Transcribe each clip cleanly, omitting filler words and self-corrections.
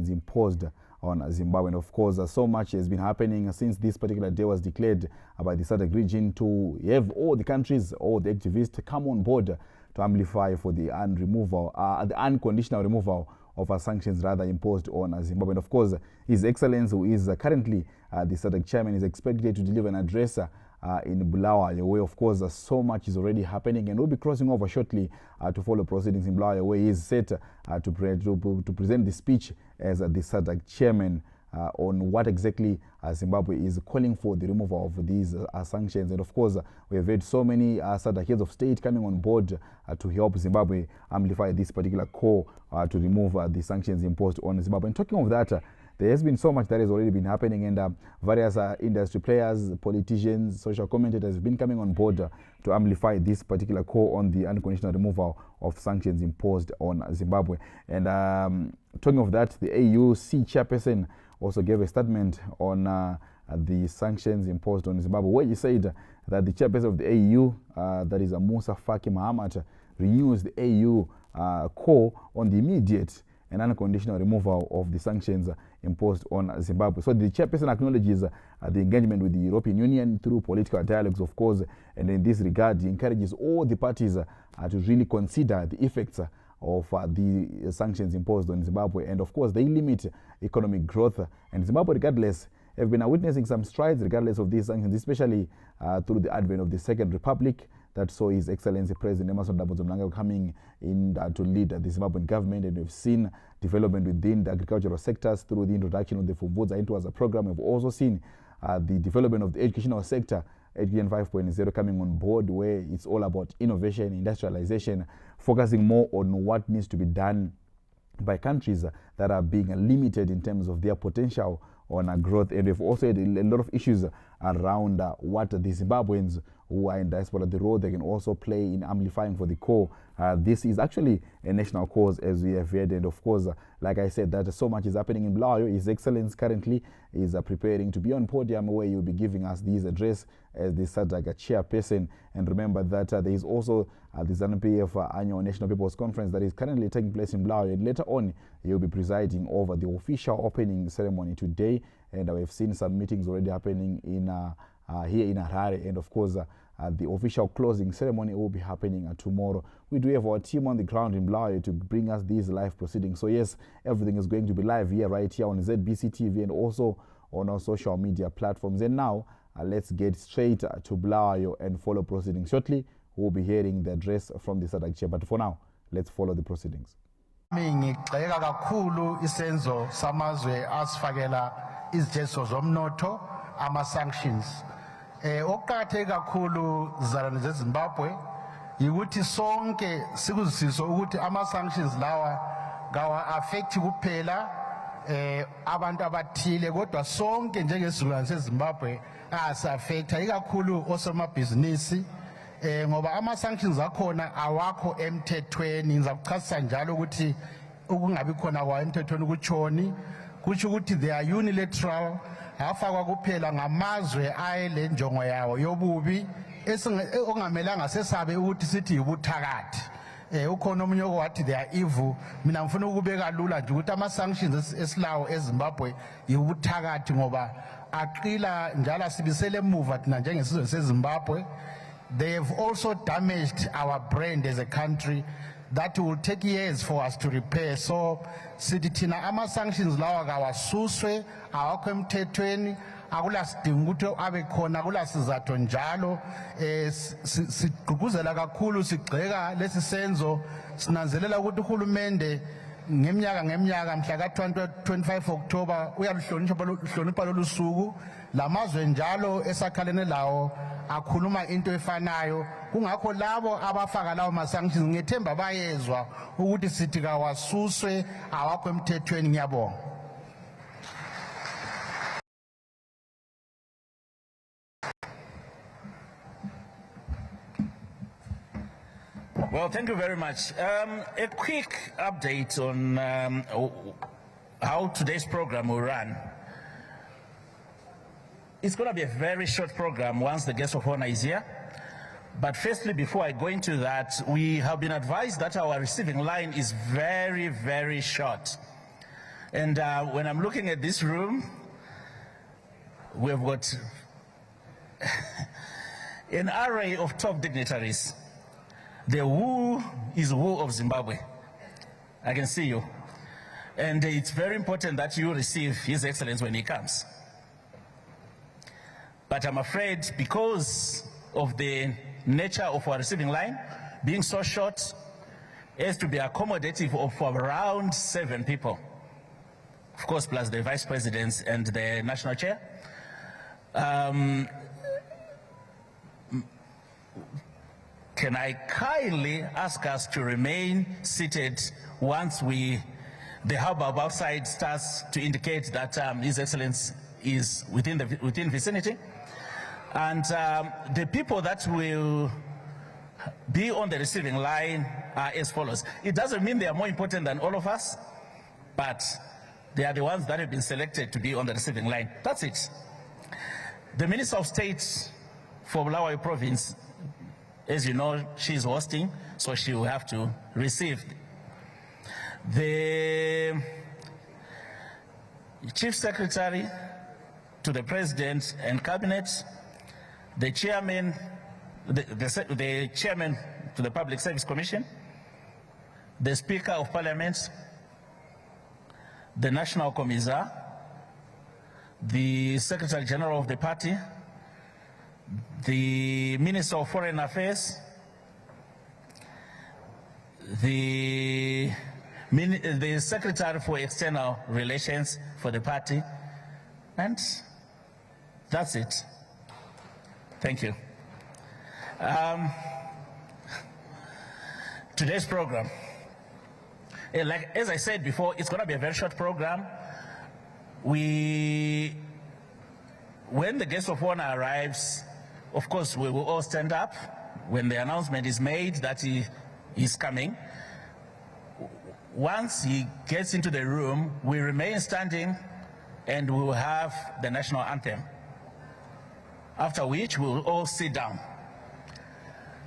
sanctions imposed on Zimbabwe. And of course, so much has been happening since this particular day was declared by the Sadc region to have all the countries, all the activists come on board to amplify for the unconditional removal of sanctions rather imposed on Zimbabwe. And of course, His Excellency, who is currently the Sadc chairman, is expected to deliver an address in Bulawayo, where of course so much is already happening, and we'll be crossing over shortly to follow proceedings in Bulawayo, where he is set to present the speech as the Sadc chairman on what exactly Zimbabwe is calling for the removal of these sanctions. And of course, we have had so many Sadc heads of state coming on board to help Zimbabwe amplify this particular call to remove the sanctions imposed on Zimbabwe. And talking of that, there has been so much that has already been happening, and various industry players, politicians, social commentators have been coming on board to amplify this particular call on the unconditional removal of sanctions imposed on Zimbabwe. And talking of that, the AUC chairperson also gave a statement on the sanctions imposed on Zimbabwe, where he said that the chairperson of the AU, that is Musa Faki Mahamat, renews the AU call on the immediate and unconditional removal of the sanctions imposed on Zimbabwe. So the chairperson acknowledges the engagement with the European Union through political dialogues, of course, and in this regard, he encourages all the parties to really consider the effects of the sanctions imposed on Zimbabwe. And of course, they limit economic growth. And Zimbabwe, regardless, have been witnessing some strides regardless of these sanctions, especially through the advent of the Second Republic that saw His Excellency President Emmerson Mnangagwa coming in to lead the Zimbabwean government. And we've seen development within the agricultural sectors through the introduction of the Fumvudza into as a program. We've also seen the development of the educational sector, Education 5.0, coming on board, where it's all about innovation, industrialization, focusing more on what needs to be done by countries that are being limited in terms of their potential on growth. And we've also had a lot of issues around what the Zimbabweans who are in diaspora, the role they can also play in amplifying for the call. This is actually a national cause, as we have heard. And of course, like I said, that so much is happening in Bulawayo. His Excellency currently is preparing to be on podium, where you'll be giving us this address as the Sadc chairperson. And remember that there is also the ZANU-PF Annual National People's Conference that is currently taking place in Bulawayo. And later on, he'll be presiding over the official opening ceremony today. And we've seen some meetings already happening in here in Harare. And of course, the official closing ceremony will be happening tomorrow. We do have our team on the ground in Bulawayo to bring us these live proceedings. So yes, everything is going to be live here, right here on ZBC TV and also on our social media platforms. And now, let's get straight to Bulawayo and follow proceedings. Shortly, we'll be hearing the address from the Sadc chair. But for now, let's follow the proceedings. Ngicela kakhulu isenzo samazwe asifakela izijezo zomnotho ama-sanctions. Okuqakatheke kakhulu zizalwane zeZimbabwe yikuthi sonke sikuzisise ukuthi ama-sanctions lawa kawa-affecti kuphela abantu abathile, kodwa sonke njengesizukulwane seZimbabwe ayasi-affecta, ikakhulu osomabhizinisi ngoba ama-sanctions akhona awakho emthethweni. Ngizakuchasisa njalo ukuthi ukungabi khona kwawo emthethweni kutshoni, kusho ukuthi they are unilateral, afakwa kuphela ngamazwe ayele njongo yawo yobubi ongamelanga sesabe ukuthi sithi yibuthakathi. Ukhona omunye owathi they are evil. Mina ngifuna ukubeka lula nje ukuthi ama-sanctions esilawo eZimbabwe yibuthakathi ngoba aqila njalo sibisele emuva thina njengesizwe seZimbabwe. They have also damaged our brand as a country that will take years for us to repair. So sithi thina ama-sanctions lawa kawasuswe, awakho emthethweni, akulasidinga ukuthi abe khona, akulasizatho njalo. Sigqugquzela kakhulu, sigxeka lesi senzo, sinanzelela ukuthi uhulumende ngeminyaka mhla ka-25 October uyaluhlonipha lolu suku. Lamazwe njalo esakhalene lawo akhuluma into efanayo. Kungakho labo abafaka lawo ma-sanctions ngethemba bayezwa ukuthi sithi kawasuswe, awakho emthethweni. Ngiyabonga. Well, thank you very much. A quick update on how today's program will run. It's going to be a very short program once the guest of honor is here. But firstly, before I go into that, we have been advised that our receiving line is very, very short. And when I'm looking at this room, we've got an array of top dignitaries. The who is who of Zimbabwe. I can see you. And it's very important that you receive His Excellency when he comes. But I'm afraid because of the nature of our receiving line being so short as to be accommodative of around 7 people, of course, plus the vice presidents and the national chair. Can I kindly ask us to remain seated once the hubbub outside starts to indicate that His Excellency is within vicinity? And the people that will be on the receiving line are as follows. It doesn't mean they are more important than all of us, but they are the ones that have been selected to be on the receiving line. That's it. The Minister of State for Bulawayo Province, as you know, she's hosting, so she will have to receive. The Chief Secretary to the President and Cabinet, the Chairman, the Chairman to the Public Service Commission, the Speaker of Parliament, the National Commissar, the Secretary General of the party, the Minister of Foreign Affairs, the Secretary for External Relations for the party, and that's it. Thank you. Today's program, as I said before, it's going to be a very short program. When the guest of honor arrives, of course, we will all stand up when the announcement is made that he is coming. Once he gets into the room, we remain standing and we will have the national anthem, after which we will all sit down.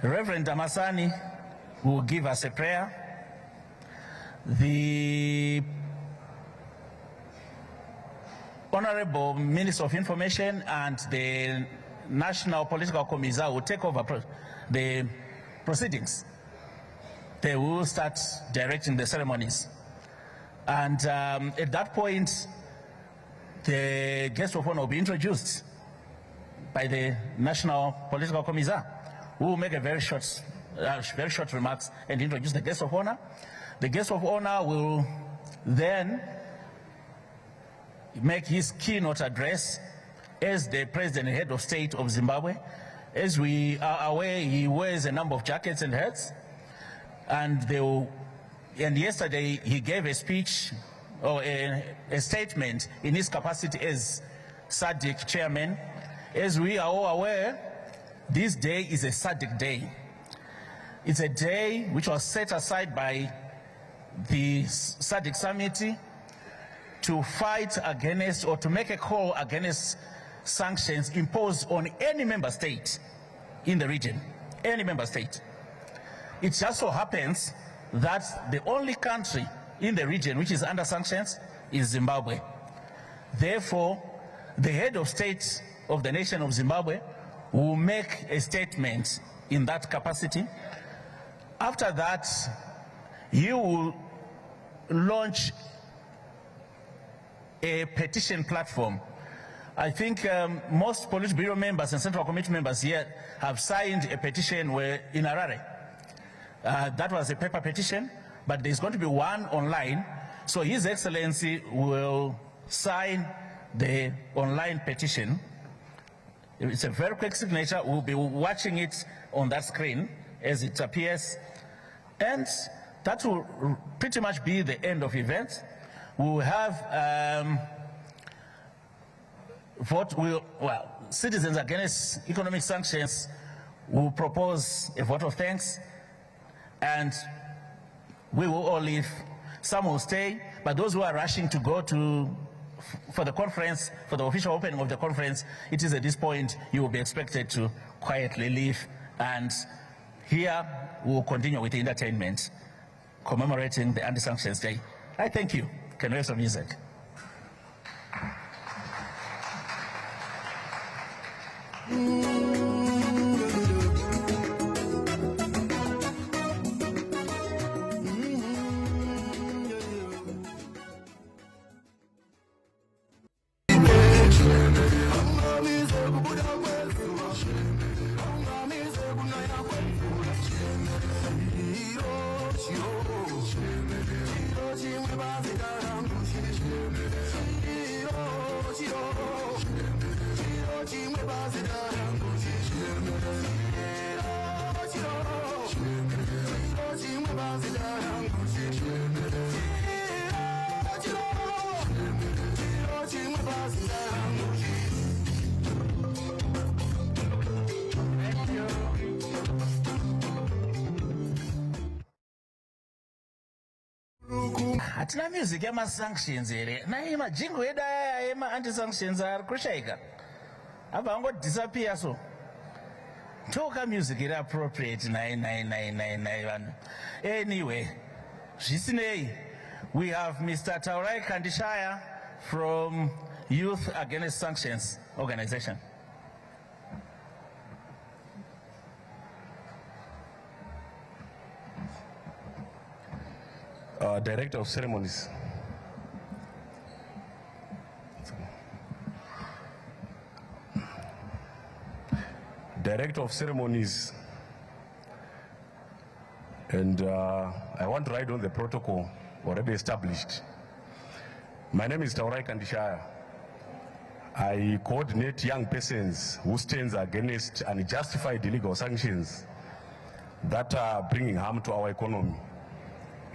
Reverend Damasani will give us a prayer. The Honorable Minister of Information and the National Political Commissar will take over the proceedings. They will start directing the ceremonies. And at that point, the guest of honor will be introduced by the National Political Commissar, who will make a very short remarks and introduce the guest of honor. The guest of honor will then make his keynote address as the President and Head of State of Zimbabwe. As we are aware, he wears a number of jackets and hats, and yesterday he gave a speech or a statement in his capacity as Sadc chairman. As we are all aware, this day is a Sadc day. It's a day which was set aside by the Sadc summit to fight against or to make a call against sanctions imposed on any member state in the region, any member state. It just so happens that the only country in the region which is under sanctions is Zimbabwe. Therefore, the head of state of the nation of Zimbabwe will make a statement in that capacity. After that, he will launch a petition platform. I think most Politburo members and Central Committee members here have signed a petition in Harare. That was a paper petition, but there's going to be one online. So His Excellency will sign the online petition. It's a very quick signature. We'll be watching it on that screen as it appears. And that will pretty much be the end of events. We'll have citizens against economic sanctions will propose a vote of thanks, and we will all leave. Some will stay, but those who are rushing to go for the conference, for the official opening of the conference, it is at this point you will be expected to quietly leave, and here we will continue with the entertainment commemorating the Anti-Sanctions Day. I thank you. Can we have some music? Hatina music yama-sanctions here. Nai majingo eda ema anti-sanctions are kushaika. Aba ango disappear so. Toka music is appropriate. Anyway, we have Mr. Taurai Kandishaya from Youth Against Sanctions organization. Director of Ceremonies. Director of Ceremonies. And I want to ride on the protocol already established. My name is Taurai Kandishaya. I coordinate young persons who stand against unjustified illegal sanctions that are bringing harm to our economy.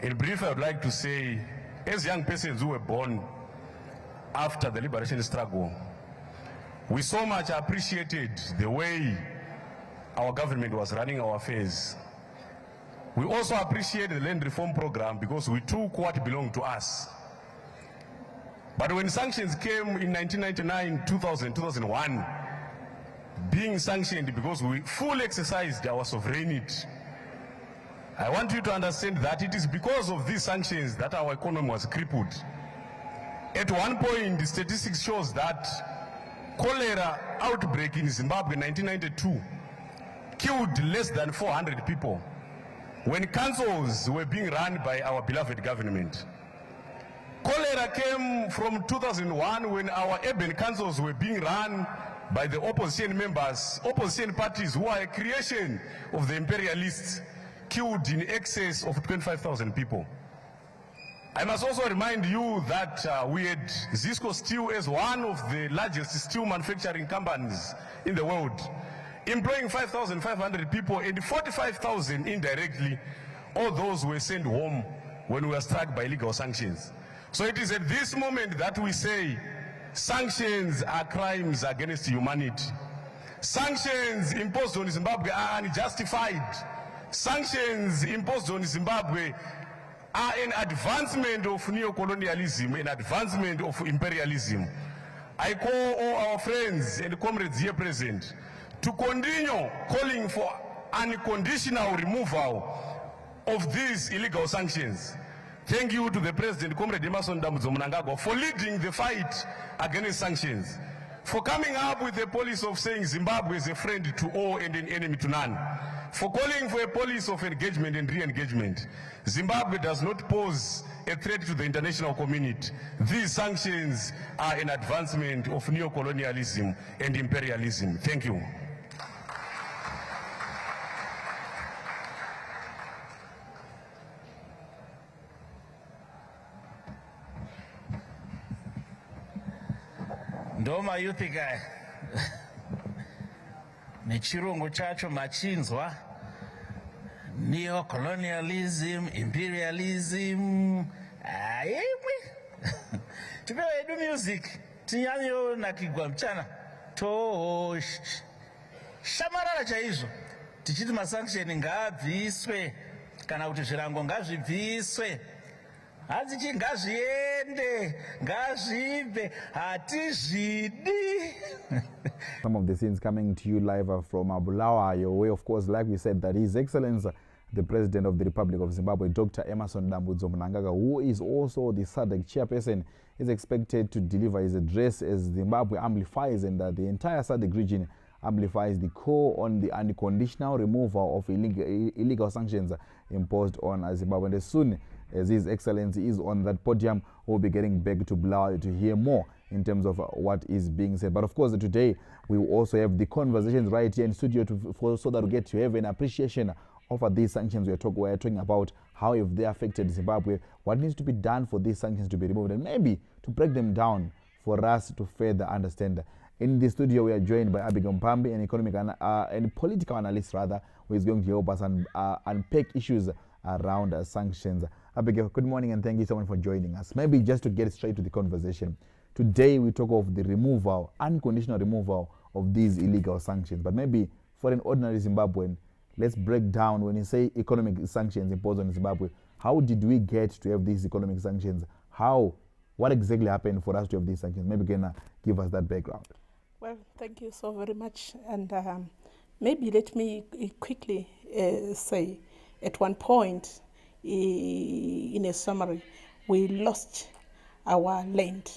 In brief, I would like to say, as young persons who were born after the liberation struggle, we so much appreciated the way our government was running our affairs. We also appreciate the land reform program because we took what belonged to us. But when sanctions came in 1999, 2000, 2001, being sanctioned because we fully exercised our sovereignty, I want you to understand that it is because of these sanctions that our economy was crippled. At one point, the statistics shows that cholera outbreak in Zimbabwe in 1992 killed less than 400 people when councils were being run by our beloved government. Cholera came from 2001 when our urban councils were being run by the opposition members, opposition parties who are a creation of the imperialists, killed in excess of 25,000 people. I must also remind you that we had Zisco Steel as one of the largest steel manufacturing companies in the world, employing 5,500 people and 45,000 indirectly. All those were sent home when we were struck by illegal sanctions. So it is at this moment that we say sanctions are crimes against humanity. Sanctions imposed on Zimbabwe are unjustified. Sanctions imposed on Zimbabwe are an advancement of neo-colonialism, an advancement of imperialism. I call all our friends and comrades here present to continue calling for unconditional removal of these illegal sanctions. Thank you to the President, Comrade Emerson Dambudzo Mnangagwa, for leading the fight against sanctions, for coming up with a policy of saying Zimbabwe is a friend to all and an enemy to none, for calling for a policy of engagement and re-engagement. Zimbabwe does not pose a threat to the international community. These sanctions are an advancement of neo-colonialism and imperialism. Thank you. Ndoma youth guy. Nechirungu chacho machinzwa. Neo-colonialism, imperialism. Tupewa edu music. Tinyanyo nakigwa mchana. Tosh. Shamarara chaizo. Tichiti masanction ngabviswe. Kana kuti zvirango ngazvibviswe. Hadzichi ngazviende, ngazvive, hatizvidi. Some of the scenes coming to you live from Bulawayo, where, of course, like we said, that His Excellency the President of the Republic of Zimbabwe, Dr. Emmerson Dambudzo Mnangagwa, who is also the Sadc chairperson, is expected to deliver his address as Zimbabwe amplifies and the entire Sadc region amplifies the call on the unconditional removal of illegal sanctions imposed on Zimbabwe. And as soon as His Excellency is on that podium, we'll be getting back to Bulawayo to hear more in terms of what is being said. But of course, today we will also have the conversations right here in studio so that we get to have an appreciation of these sanctions we're talking about. How have they affected Zimbabwe? What needs to be done for these sanctions to be removed, and maybe to break them down for us to further understand. In the studio, we are joined by Abigail Mpambi, an economic and political analyst, rather, who is going to help us unpack issues around sanctions. Abigail, good morning, and thank you so much for joining us. Maybe just to get straight to the conversation, today we talk of the removal, unconditional removal of these illegal sanctions. But maybe for an ordinary Zimbabwean, let's break down, when you say economic sanctions imposed on Zimbabwe, how did we get to have these economic sanctions? What exactly happened for us to have these sanctions? Maybe you can give us that background. Well, thank you so very much. And maybe let me quickly say, at one point, in a summary, we lost our land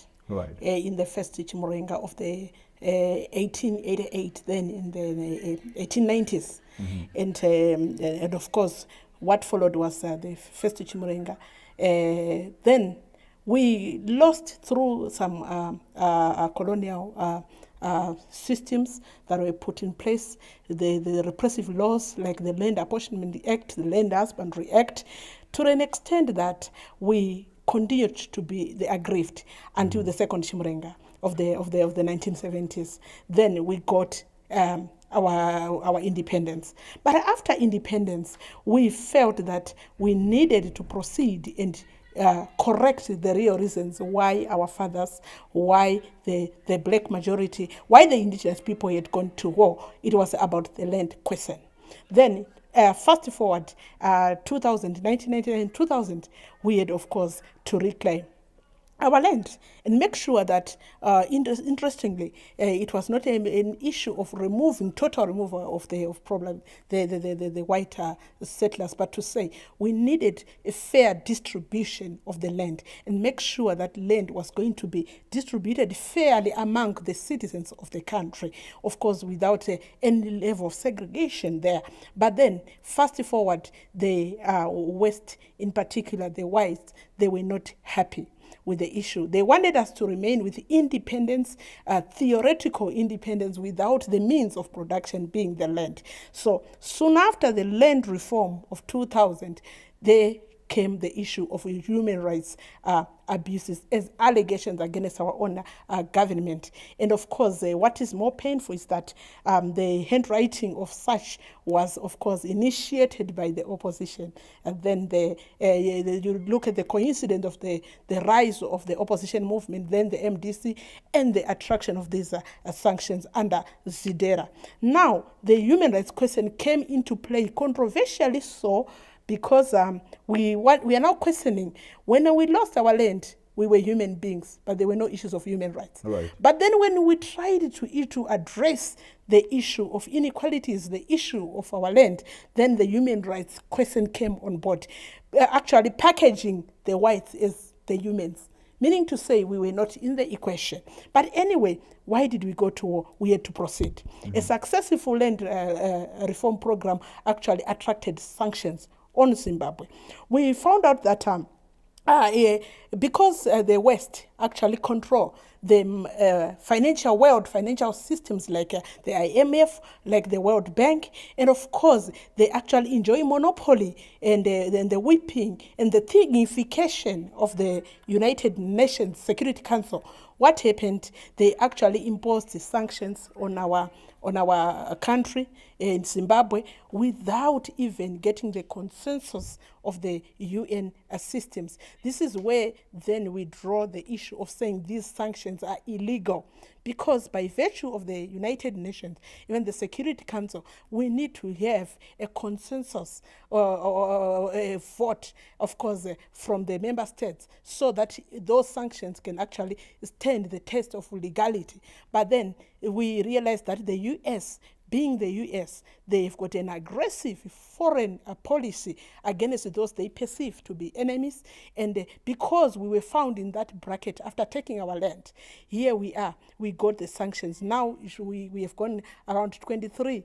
in the first Chimurenga of the 1888, then in the 1890s. Mm-hmm. And of course, what followed was the first Chimurenga. Then we lost through some colonial systems that were put in place, the repressive laws like the Land Apportionment Act, the Land Husbandry Act, to an extent that we continued to be the aggrieved until the second Chimurenga of the 1970s. Then we got our independence. But after independence, we felt that we needed to proceed and correct the real reasons why our fathers, why the black majority, why the indigenous people had gone to war. It was about the land question. Then fast forward 1999, 2000, we had, of course, to reclaim our land and make sure that, interestingly, it was not an issue of total removal of the white settlers, but to say we needed a fair distribution of the land and make sure that land was going to be distributed fairly among the citizens of the country, of course, without any level of segregation there. But then, fast forward, the West, in particular, the whites, they were not happy with the issue. They wanted us to remain with independence, theoretical independence, without the means of production being the land. So soon after the land reform of 2000, there came the issue of human rights abuses as allegations against our own government. And of course, what is more painful is that the handwriting of such was, of course, initiated by the opposition. And then you look at the coincidence of the rise of the opposition movement, then the MDC, and the attraction of these sanctions under Zidera. Now, the human rights question came into play, controversially so, because we are now questioning, when we lost our land, we were human beings, but there were no issues of human rights. Right. But then when we tried to address the issue of inequalities, the issue of our land, then the human rights question came on board, actually packaging the whites as the humans, meaning to say we were not in the equation. But anyway, why did we go to war? We had to proceed. Mm-hmm. A successful land reform program actually attracted sanctions on Zimbabwe. We found out that because the West actually control the financial systems like the IMF, like the World Bank, and of course they actually enjoy monopoly and the whipping and the thingification of the United Nations Security Council. What happened? They actually imposed the sanctions on our country in Zimbabwe without even getting the consensus of the UN systems. This is where then we draw the issue of saying these sanctions are illegal, because by virtue of the United Nations, even the Security Council, we need to have a consensus or a vote, of course, from the member states, so that those sanctions can actually stand the test of legality. But then we realized that the US being the US, they've got an aggressive foreign policy against those they perceive to be enemies. And because we were found in that bracket after taking our land, here we are, we got the sanctions. Now we have gone around 23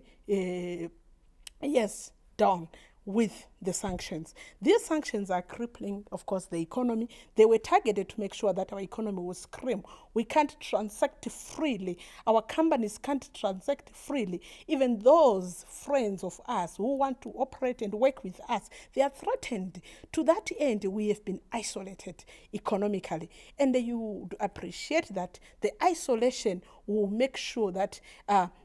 years down with the sanctions. These sanctions are crippling, of course, the economy. They were targeted to make sure that our economy will scream. We can't transact freely. Our companies can't transact freely. Even those friends of us who want to operate and work with us, they are threatened. To that end, we have been isolated economically. And you would appreciate that the isolation will make sure that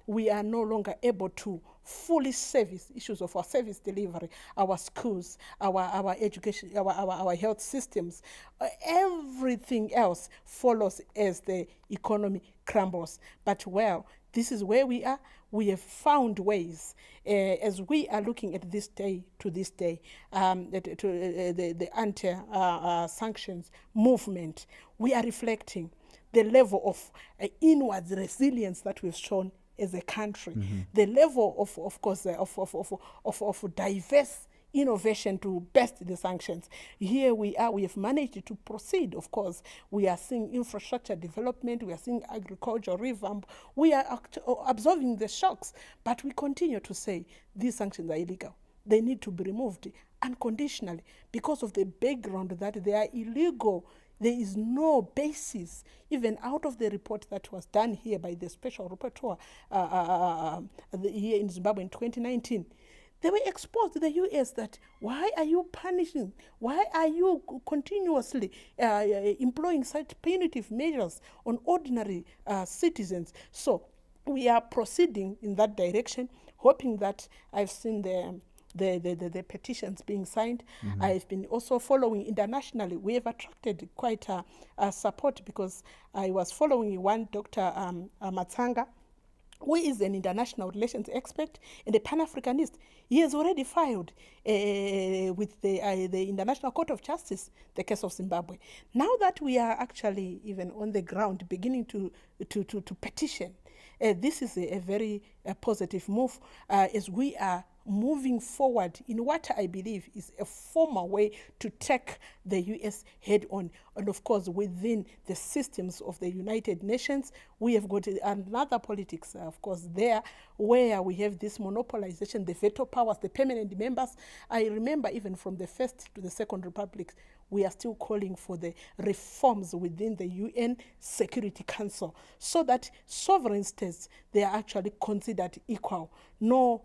we are no longer able to fully service issues of our service delivery, our schools, our education, our health systems. Everything else follows as the economy crumbles. But well, this is where we are. We have found ways, as we are looking at this day to this day, the anti-sanctions movement. We are reflecting the level of inward resilience that we've shown as a country, the level of course, of diverse innovation to best the sanctions. Here we are, we have managed to proceed, of course. We are seeing infrastructure development, we are seeing agriculture revamp, we are absorbing the shocks, but we continue to say these sanctions are illegal. They need to be removed unconditionally because of the background that they are illegal. There is no basis, even out of the report that was done here by the Special Rapporteur here in Zimbabwe in 2019. They were exposed to the US that, why are you punishing? Why are you continuously employing such punitive measures on ordinary citizens? So we are proceeding in that direction, hoping that I've seen the petitions being signed. I've been also following internationally. We have attracted quite a support because I was following one Dr. Matsanga, who is an international relations expert and a Pan-Africanist. He has already filed with the International Court of Justice the case of Zimbabwe. Now that we are actually even on the ground beginning to petition, this is a very positive move as we are moving forward in what I believe is a formal way to take the US head on. And of course, within the systems of the United Nations, we have got another politics, of course, there, where we have this monopolization, the veto powers, the permanent members. I remember even from the First to the Second Republic, we are still calling for the reforms within the UN Security Council so that sovereign states, they are actually considered equal. No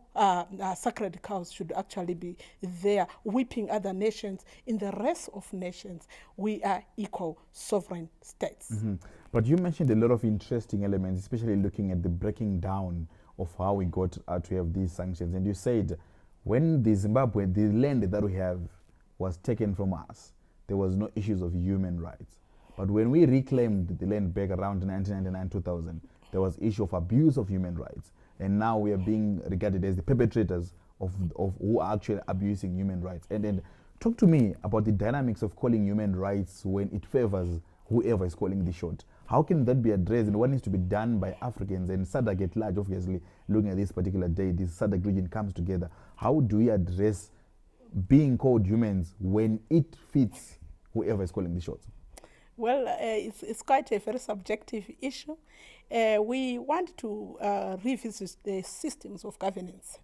sacred cows should actually be there whipping other nations. In the rest of nations, we are equal sovereign states. But you mentioned a lot of interesting elements, especially looking at the breaking down of how we got to have these sanctions. And you said when the Zimbabwe, the land that we have was taken from us, there was no issues of human rights. But when we reclaimed the land back around 1999-2000, there was issue of abuse of human rights. And now we are being regarded as the perpetrators of who are actually abusing human rights. And then talk to me about the dynamics of calling human rights when it favors whoever is calling the shot. How can that be addressed, and what needs to be done by Africans and Sadc at large, obviously, looking at this particular day, this Sadc region comes together. How do we address being called humans when it fits whoever is calling the shots? Well, it's quite a very subjective issue. We want to revisit the systems of governance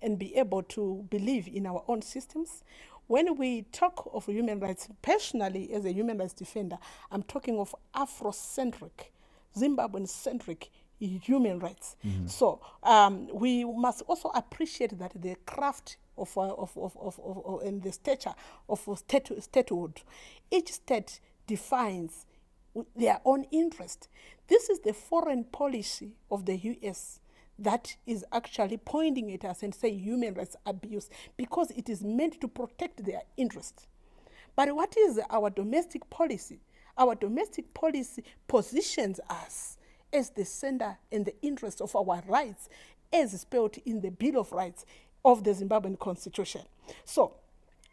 and be able to believe in our own systems. When we talk of human rights, personally, as a human rights defender, I'm talking of Afrocentric, Zimbabwean-centric human rights. So we must also appreciate that the craft and the stature of statehood, each state defines their own interest. This is the foreign policy of the US that is actually pointing at us and saying human rights abuse because it is meant to protect their interests. But what is our domestic policy? Our domestic policy positions us as the center and the interest of our rights as spelled in the Bill of Rights of the Zimbabwean Constitution. So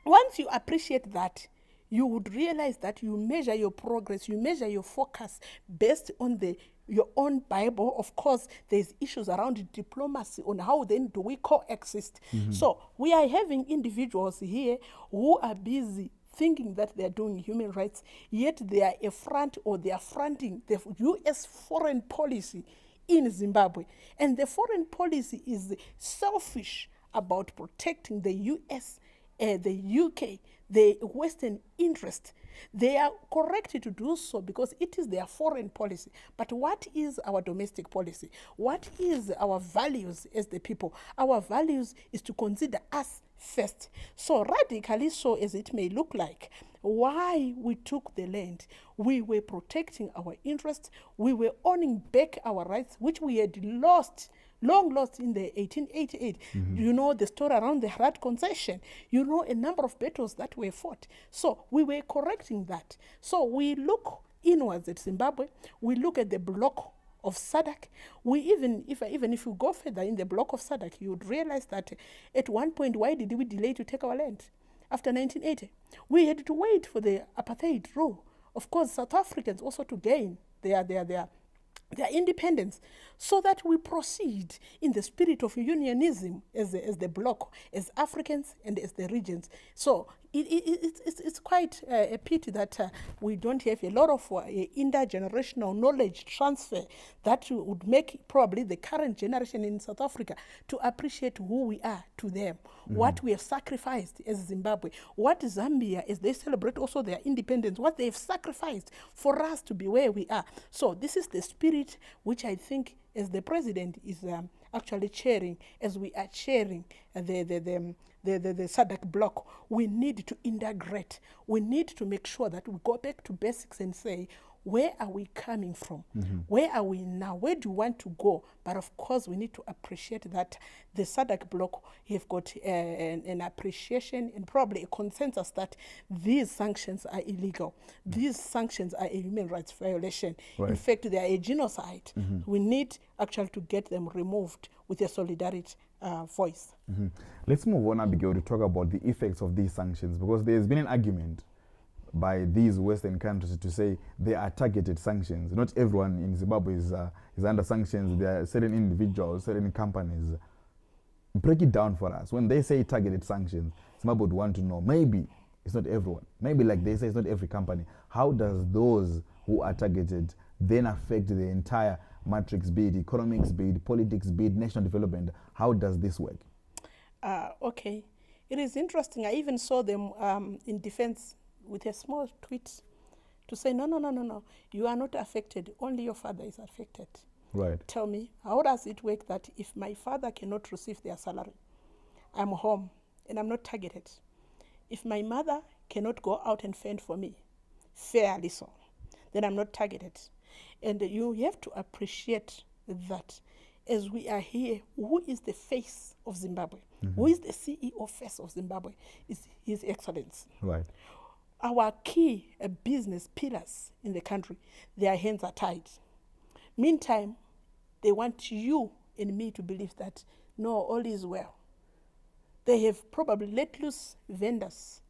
once you appreciate that, you would realize that you measure your progress, you measure your focus based on your own Bible. Of course, there's issues around diplomacy on how then do we coexist. So we are having individuals here who are busy thinking that they are doing human rights, yet they are a front, or they are fronting the U.S. foreign policy in Zimbabwe. And the foreign policy is selfish about protecting the U.S., the UK, the Western interest. They are correct to do so because it is their foreign policy. But what is our domestic policy? What is our values as the people? Our values is to consider us first. So radically so as it may look like, why we took the land, we were protecting our interests, we were owning back our rights, which we had long lost in the 1888. You know the story around the Harad concession. You know a number of battles that were fought. So we were correcting that. So we look inwards at Zimbabwe. We look at the block of Sadc. We even if you go further in the block of Sadc, you would realize that at one point, why did we delay to take our land after 1980? We had to wait for the apartheid rule. Of course, South Africans also to gain their independence, so that we proceed in the spirit of unionism as the bloc, as Africans and as the regions. So it's quite a pity that we don't have a lot of intergenerational knowledge transfer that would make probably the current generation in South Africa to appreciate who we are to them, what we have sacrificed as Zimbabwe, what Zambia, as they celebrate also their independence, what they have sacrificed for us to be where we are. So this is the spirit which I think as the president is actually chairing, as we are chairing the Sadc bloc, we need to integrate. We need to make sure that we go back to basics and say, where are we coming from? Where are we now? Where do we want to go? But of course, we need to appreciate that the Sadc bloc have got an appreciation and probably a consensus that these sanctions are illegal. These sanctions are a human rights violation. Right. In fact, they are a genocide. We need actually to get them removed with a solidarity voice. Let's move on, Abigail, to talk about the effects of these sanctions, because there's been an argument by these Western countries to say they are targeted sanctions. Not everyone in Zimbabwe is under sanctions. There are certain individuals, certain companies. Break it down for us. When they say targeted sanctions, Zimbabwe would want to know, maybe it's not everyone. Maybe like they say it's not every company. How does those who are targeted then affect the entire matrix, be it economics, be it politics, be it national development? How does this work? Okay. It is interesting. I even saw them in defense with a small tweet to say, no, you are not affected, only your father is affected. Right. Tell me, how does it work that if my father cannot receive their salary, I'm home and I'm not targeted? If my mother cannot go out and fend for me, fairly so, then I'm not targeted. And you have to appreciate that as we are here, who is the face of Zimbabwe? Who is the CEO face of Zimbabwe? Is His Excellency. Right. Our key business pillars in the country, their hands are tied. Meantime, they want you and me to believe that, no, all is well. They have probably let loose vendors.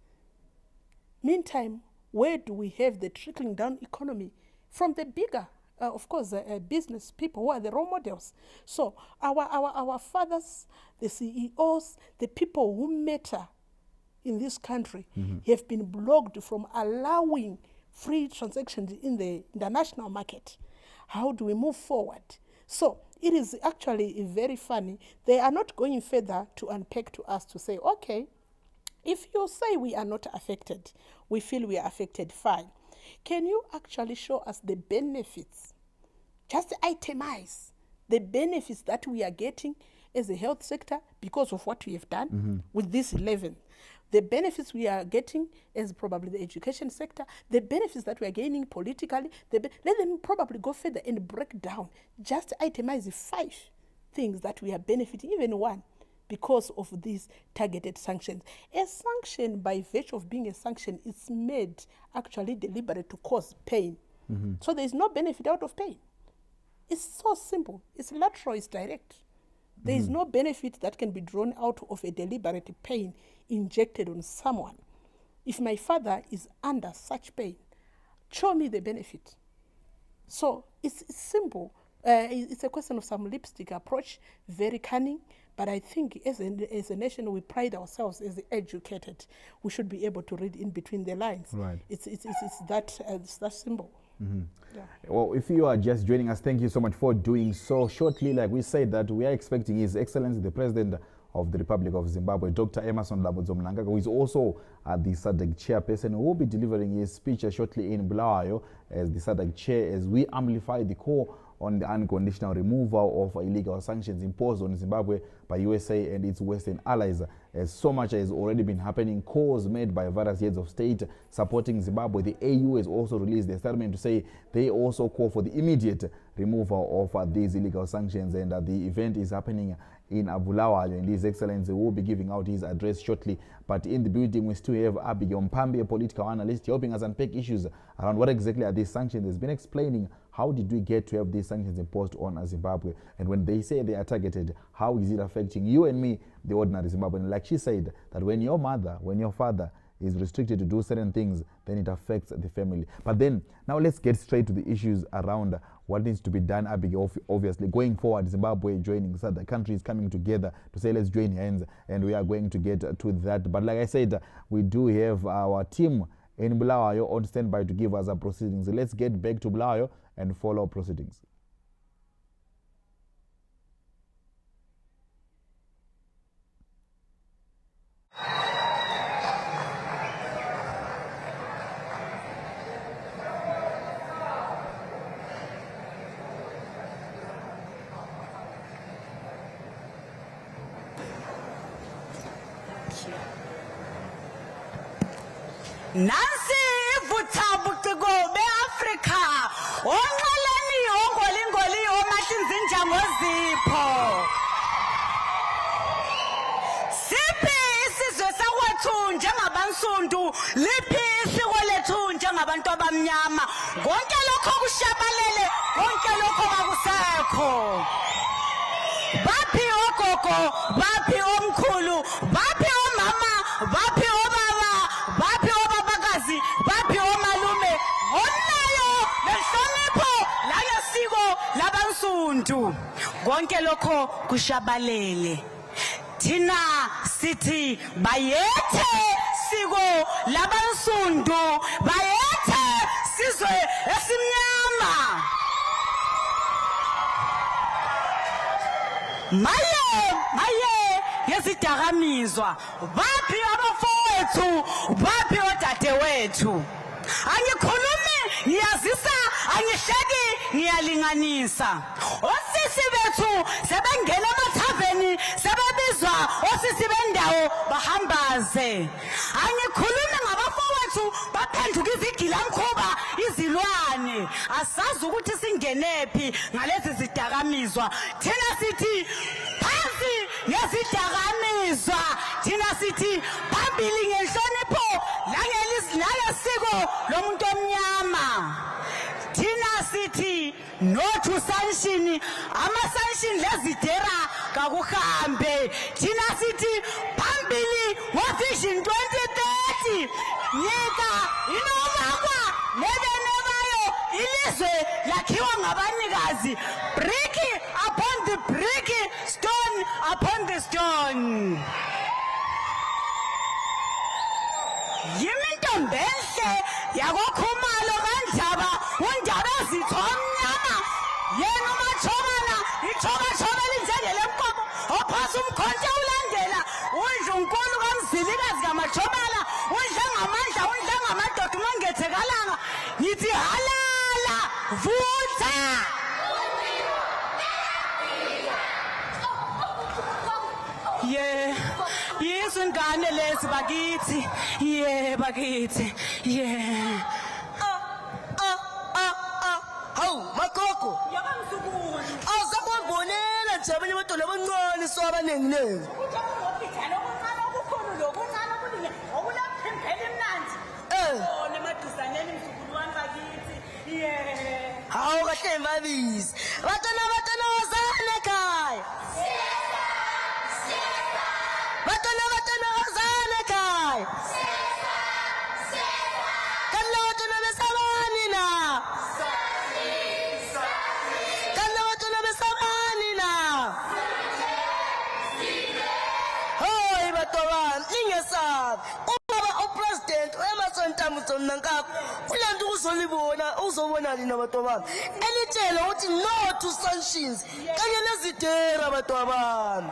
Meantime, where do we have the trickling down economy? From the bigger, of course, business people who are the role models. So our fathers, the CEOs, the people who matter in this country have been blocked from allowing free transactions in the international market. How do we move forward? So it is actually very funny. They are not going further to unpack to us to say, okay, if you say we are not affected, we feel we are affected, fine. Can you actually show us the benefits? Just itemize the benefits that we are getting as a health sector because of what we have done with this 11. The benefits we are getting as probably the education sector, the benefits that we are gaining politically, let them probably go further and break down. Just itemize 5 things that we are benefiting, even one, because of these targeted sanctions. A sanction, by virtue of being a sanction, is made actually deliberate to cause pain. So there is no benefit out of pain. It's so simple. It's lateral, it's direct. There is no benefit that can be drawn out of a deliberate pain injected on someone. if my father is under such pain, show me the benefit. So it's simple. It's a question of some lipstick approach, very cunning, but I think as a nation we pride ourselves as educated. We should be able to read in between the lines. Right. It's that simple. Mm-hmm. Yeah. Well, if you are just joining us, thank you so much for doing so. Shortly, like we said, that we are expecting His Excellency the President of the Republic of Zimbabwe, Dr. Emmerson Labudzo Mnangagwa, who is also the Sadc chairperson, who will be delivering his speech shortly in Bulawayo as the Sadc chair, as we amplify the call on the unconditional removal of illegal sanctions imposed on Zimbabwe by USA and its Western allies. As so much has already been happening, calls made by various heads of state supporting Zimbabwe. The AU has also released a statement to say they also call for the immediate removal of these illegal sanctions, and the event is happening in Bulawayo, and His Excellency will be giving out his address shortly. But in the building, we still have Abigail Mpambi, a political analyst, helping us unpack issues around what exactly are these sanctions. Has been explaining how did we get to have these sanctions imposed on Zimbabwe, and when they say they are targeted, how is it affecting you and me, the ordinary Zimbabwean? Like she said, that when your mother, when your father is restricted to do certain things, then it affects the family. But then, now let's get straight to the issues around what needs to be done, Abigail. Obviously, going forward, Zimbabwe joining other countries coming together to say, let's join hands, and we are going to get to that. But like I said, we do have our team in Bulawayo on standby to give us our proceedings. Let's get back to Bulawayo and follow proceedings. Nansi vuthabuciko beAfrika onqaleni ongolingoli omahlinzinja ngozipho siphi isizwe sakwethu njengabansundu liphi isiko lethu njengabantu abamnyama konke lokho kushabalele konke lokho akusekho baphi ogogo baphi omkhulu baphi omama baphi obaba baphi obabakazi baphi omalume onayo lehlonipho langesiko labansundu konke lokho kushabalele thina sithi bayethe siko labansundu bayethe sizwe esimnyama maye yezidakamizwa baphi abafowethu baphi odadewethu angikhulumi ngiyazisa angihleki ngiyalinganisa osisi bethu sebengena emathaveni sebebizwa osisi bendawo bahambaze angikhulumi ngabafowethu baphenduka izigilamkhuba izilwane asazi ukuthi singenephi ngalezi zidakamizwa thina sithi phansi ngezidakamizwa thina sithi phambili ngenhlonipho langesiko lomuntu omnyama thina sithi no to sanction ama-sanction lezidera kakuhambe thina sithi phambili ngo-vision 2030 nika inomakwa nebene bayo ilizwe lakhiwa ngabanikazi brick upon the brick stone upon the stone yimintombenhle yakokhumalo kanjaba undaba ezitho omnyama yena umachobana ichoba elinjengelenkomo ophasa umkhonto ulandela undlunkulu kamzilikazi kamachobala undle ngamandla undle ngamadoda ungangethekalanga ngithi halala vutha yizwe ingane lezi bakithi bakithi hawu magogo awusakumbonela nje abanye abantwana abancane so abanenginengi hawu kahle mbabisi batona wozane ekhaya batona wozane ekhaya mna nkakho kule nto uzobona lina bantu bami elitshela uthi no to sanctions kanye nezidera bantu bami.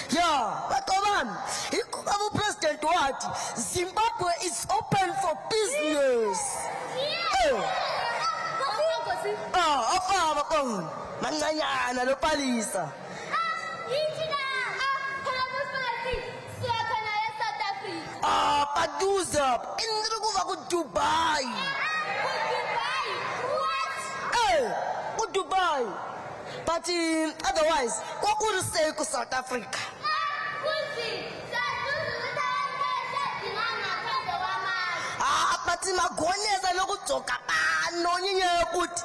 Yeah, bantu bami abo president wathi Zimbabwe is open for business. Afaba kona mancanyana lo palisa. Paduza indri kuva ku Dubai. Ku Dubai. But otherwise kokuri say ku South Africa. But magoneza lokudzoka pano nyenyaya kuti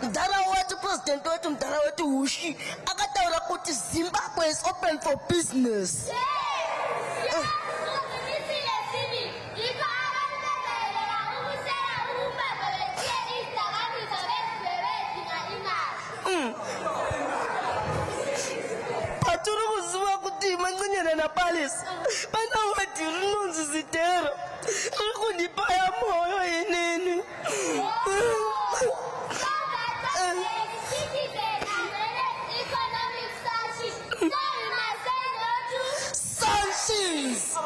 mdala wetu president wetu mdala wetu Hushi akataura kuti Zimbabwe is open for business. Paturu kuziva kuti mancanyana na palisa bana wati rinonzi zidera rikundipaya moyo inini. Sanctions.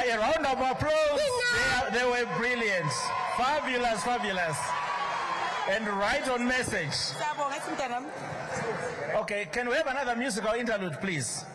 a round of applause. They were brilliant. Fabulous, fabulous. And right on message. Okay, can we have another musical interlude, please?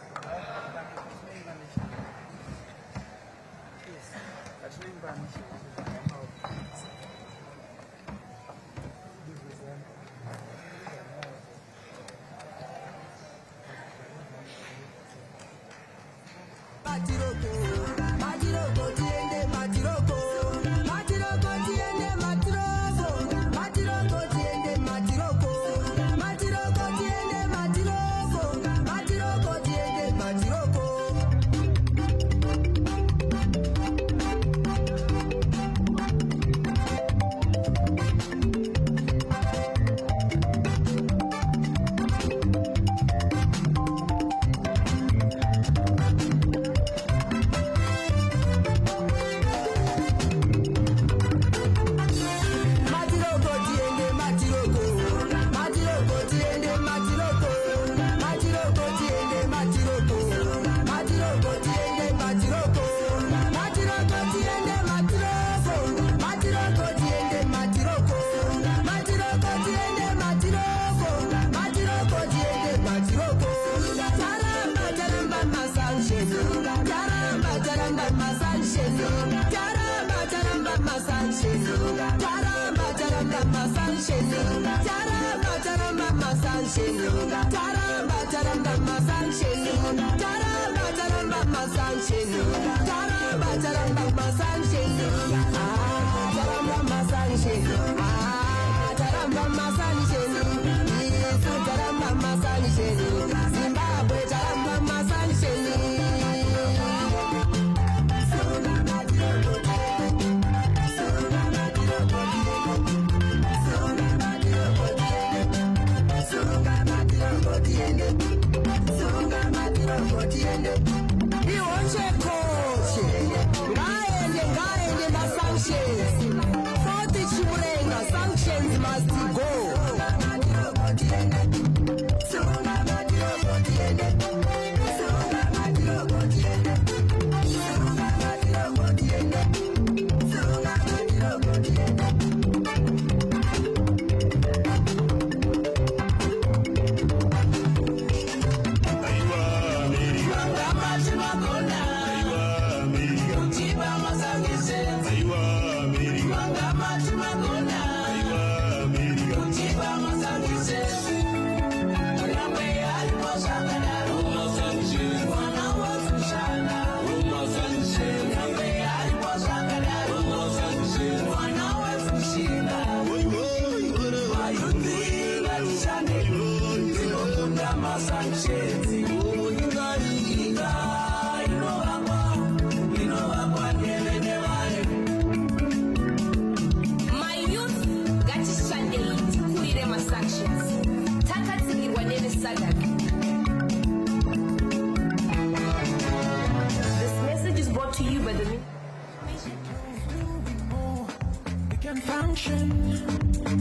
Sanctions must go.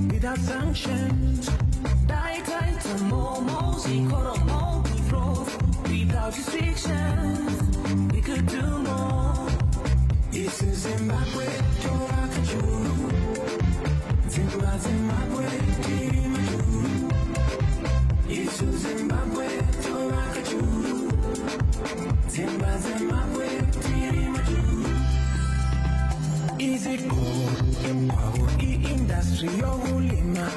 Without sanctions, without restrictions, we could do more. This is Zimbabwe, Zimbabwe, this is Zimbabwe, Zimbabwe, is it cool? Industry yokulima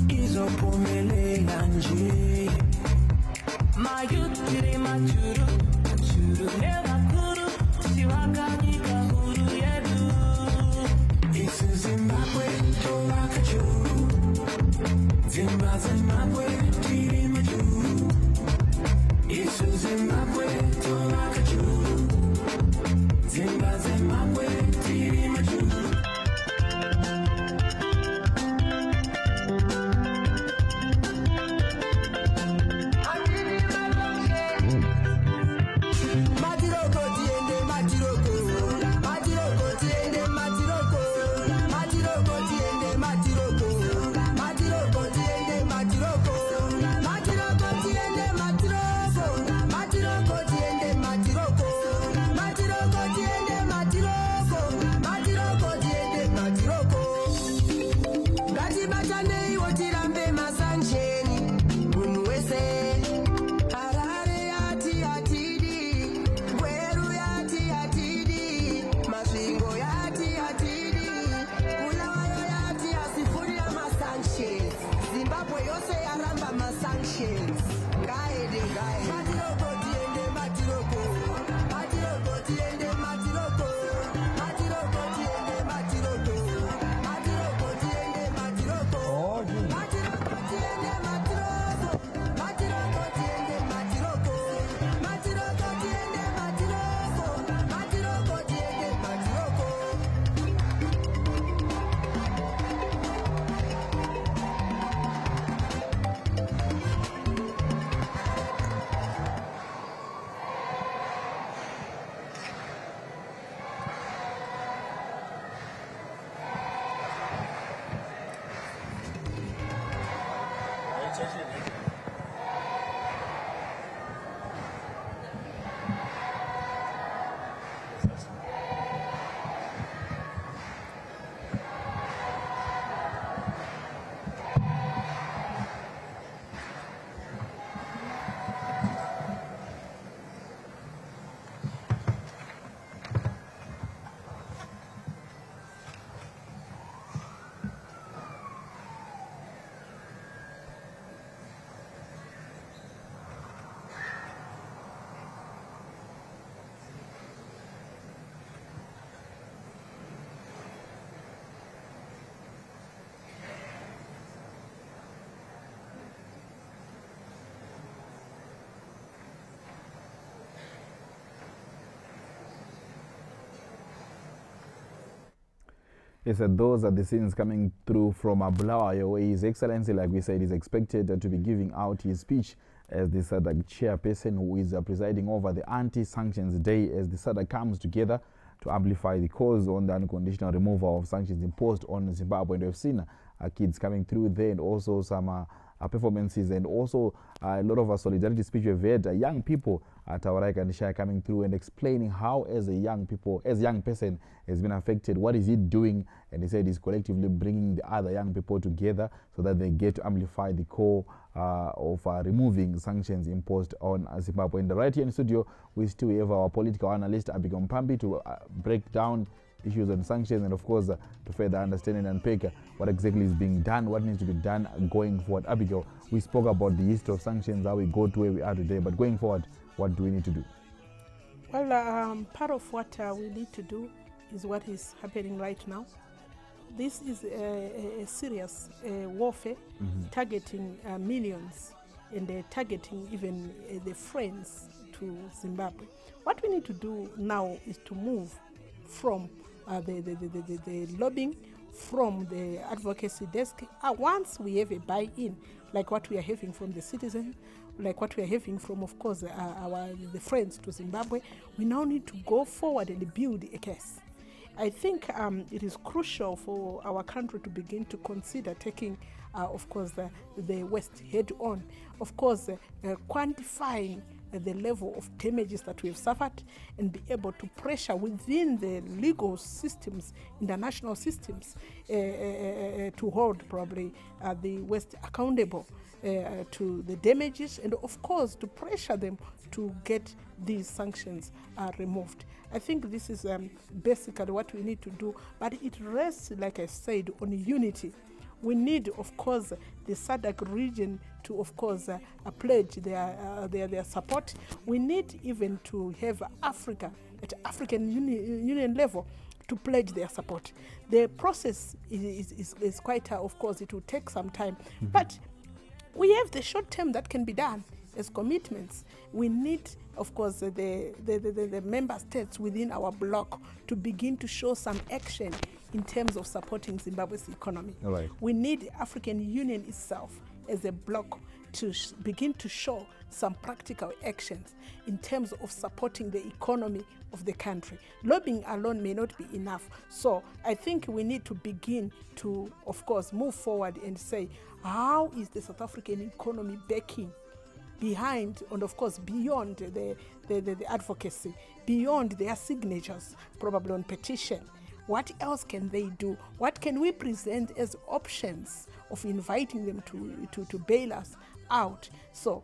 izophumelela nje. My youth tiri machuru neva kuru siwakanyika huru yedu. Isu Zimbabwe toka churu, Zimbabwe tiri machuru. Isu Zimbabwe toka churu, Zimbabwe tiri machuru. Matiroko Yes, those are the scenes coming through from Bulawayo, where His Excellency, like we said, is expected to be giving out his speech as the Sadc chairperson, who is presiding over the Anti-Sanctions Day, as the Sadc comes together to amplify the cause on the unconditional removal of sanctions imposed on Zimbabwe. And we've seen kids coming through there, and also some performances, and also a lot of solidarity speech. We've heard young people at Tawarai Kandishaya coming through and explaining how, as a young person, has been affected. What is he doing? And he said he's collectively bringing the other young people together so that they get to amplify the core of removing sanctions imposed on Zimbabwe. And right here in studio, we still have our political analyst Abigail Mpambi to break down issues on sanctions, and of course to further understand and unpack what exactly is being done, what needs to be done going forward. Abigail, we spoke about the history of sanctions, how we got to where we are today, but going forward, what do we need to do? Well, part of what we need to do is what is happening right now. This is a serious warfare targeting millions, and targeting even the friends to Zimbabwe. What we need to do now is to move from the lobbying, from the advocacy desk. Once we have a buy-in, like what we are having from the citizens, like what we are having from, of course, the friends to Zimbabwe, we now need to go forward and build a case. I think it is crucial for our country to begin to consider taking, of course, the West head-on. Of course, quantifying the level of damages that we have suffered, and be able to pressure within the legal systems, international systems, to hold probably the West accountable to the damages, and of course to pressure them to get these sanctions removed. I think this is basically what we need to do, but it rests, like I said, on unity. We need, of course, the Sadc region to, of course, pledge their support. We need even to have Africa at African Union level to pledge their support. The process is quite, of course, it will take some time, but we have the short term that can be done as commitments. We need, of course, the member states within our bloc to begin to show some action in terms of supporting Zimbabwe's economy. Right. We need African Union itself as a bloc to begin to show some practical actions in terms of supporting the economy of the country. Lobbying alone may not be enough. So I think we need to begin to, of course, move forward and say, how is the South African economy backing behind, and of course beyond the advocacy, beyond their signatures, probably on petition? What else can they do? What can we present as options of inviting them to bail us out? So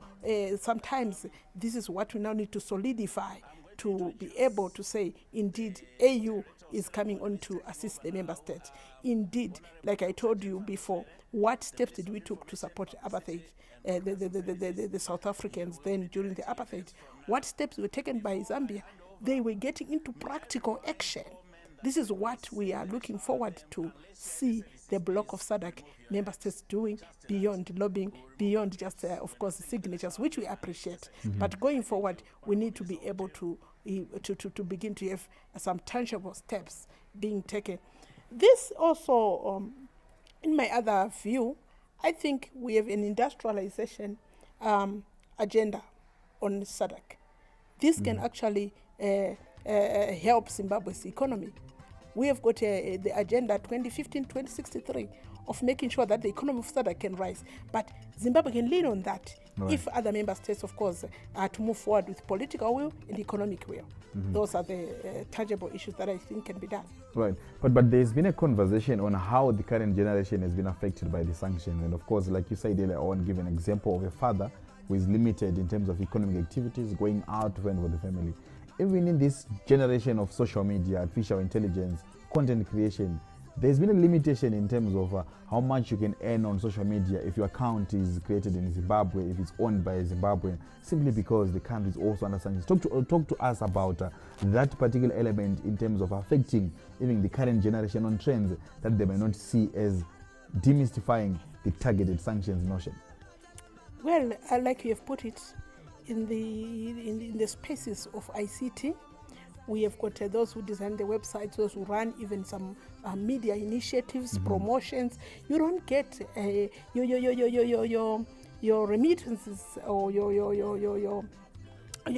sometimes this is what we now need to solidify, to be able to say, indeed, AU is coming on to assist the member states. Indeed, like I told you before, what steps did we took to support apartheid, the South Africans then during the apartheid? What steps were taken by Zambia? They were getting into practical action. This is what we are looking forward to see the bloc of Sadc member states doing, beyond lobbying, beyond just, of course, signatures, which we appreciate. But going forward, we need to be able to begin to have some tangible steps being taken. This also, in my other view, I think we have an industrialization agenda on Sadc. This can actually help Zimbabwe's economy. We have got the agenda 2015-2063 of making sure that the economy of Sadc can rise. But Zimbabwe can lean on that if other member states, of course, are to move forward with political will and economic will. Those are the tangible issues that I think can be done. Right, but there's been a conversation on how the current generation has been affected by the sanctions. And of course, like you said earlier on, give an example of a father who is limited in terms of economic activities, going out to fend for the family. Even in this generation of social media, artificial intelligence, content creation, there's been a limitation in terms of how much you can earn on social media if your account is created in Zimbabwe, if it's owned by a Zimbabwean, simply because the country is also under sanctions. Talk to us about that particular element in terms of affecting even the current generation on trends that they may not see as demystifying the targeted sanctions notion. Well, like you have put it, in the spaces of ICT, We have got those who design the websites, those who run even some media initiatives, promotions. You don't get your remittances or your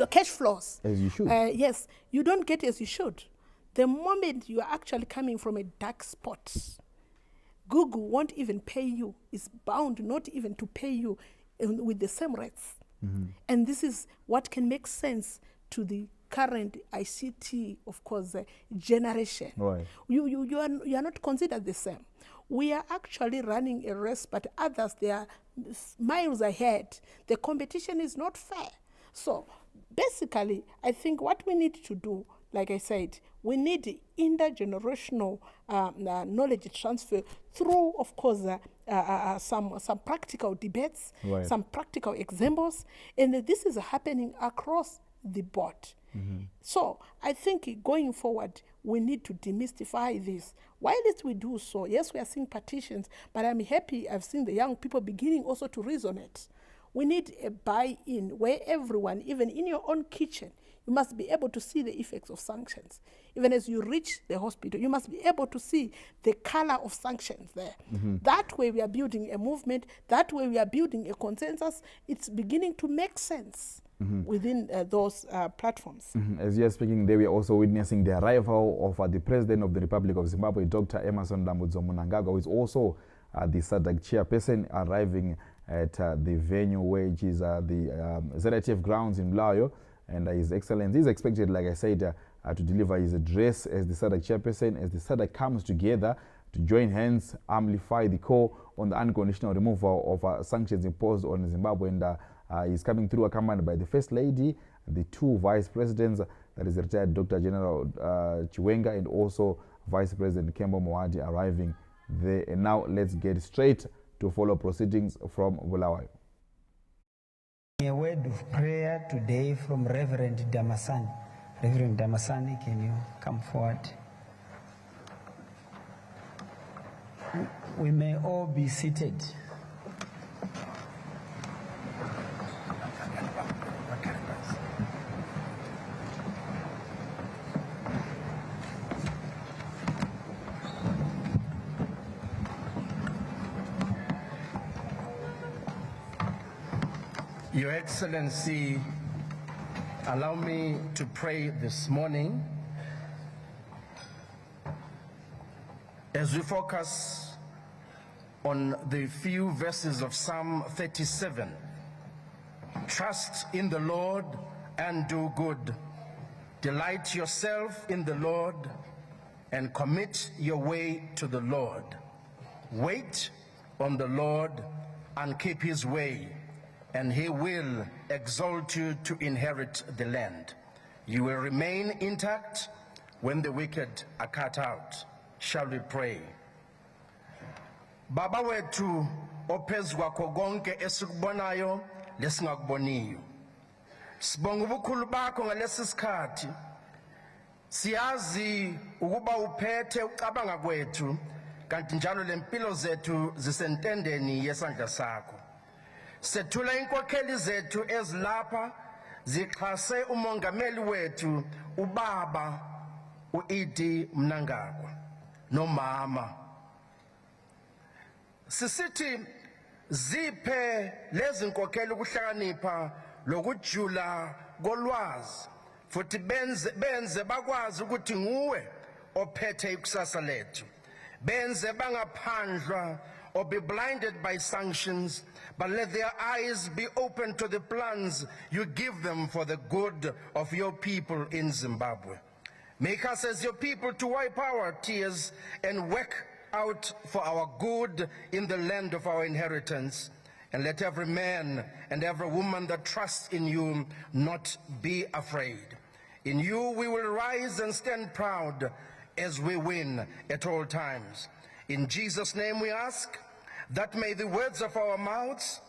cash flows as you should. Yes, you don't get as you should. The moment you are actually coming from a dark spot, Google won't even pay you. It's bound not even to pay you with the same rates. And this is what can make sense to the current ICT, of course, generation. Right. You are not considered the same. We are actually running a race, but others, they are miles ahead. The competition is not fair. So basically, I think what we need to do, like I said, we need intergenerational knowledge transfer through, of course, some practical debates, Right. some practical examples, and this is happening across the board. So I think going forward, we need to demystify this. While we do so, yes, we are seeing petitions, but I'm happy I've seen the young people beginning also to resonate. We need a buy-in where everyone, even in your own kitchen, you must be able to see the effects of sanctions. Even as you reach the hospital, you must be able to see the color of sanctions there. That way we are building a movement. That way we are building a consensus. It's beginning to make sense within those platforms. As you are speaking there, we are also witnessing the arrival of the President of the Republic of Zimbabwe, Dr. Emmerson Dambudzo Mnangagwa, who is also the Sadc chairperson, arriving at the venue, which is the ZITF grounds in Blayo. And His Excellency is expected, like I said, to deliver his address as the Sadc chairperson, as the Sadc comes together to join hands, amplify the call on the unconditional removal of sanctions imposed on Zimbabwe. And he's coming through accompanied by the First Lady, the two Vice Presidents, that is retired Dr. General Chiwenga, and also Vice President Kembo Moadi arriving there. And now let's get straight to follow proceedings from Bulawayo. A word of prayer today from Reverend Damasani. Reverend Damasani, can you come forward? We may all be seated. Your Excellency, allow me to pray this morning as we focus on the few verses of Psalm 37. Trust in the Lord and do good. Delight yourself in the Lord and commit your way to the Lord. Wait on the Lord and keep his way, and he will exalt you to inherit the land. You will remain intact when the wicked are cut out. Shall we pray? Baba wethu ophezu kwakho konke esikubonayo lesingakuboniyo. Sibonga ubukhulu bakho ngalesi sikhathi. Siyazi ukuba uphethe ucabanga kwethu, kanti njalo lempilo zethu zisentendeni yesandla sakho. Sethula inkokheli zethu ezilapha zixhase umongameli wethu ubaba uED Mnangagwa nomama. Sisithi ziphe lezi nkokheli ukuhlakanipha lokujula kolwazi, futhi benze bakwazi ukuthi nguwe ophethe ikusasa lethu. Benze bangaphandlwa or be blinded by sanctions, but let their eyes be open to the plans you give them for the good of your people in Zimbabwe. Make us as your people to wipe our tears and work out for our good in the land of our inheritance. And let every man and every woman that trusts in you not be afraid. In you we will rise and stand proud as we win at all times. In Jesus' name we ask that may the words of our mouths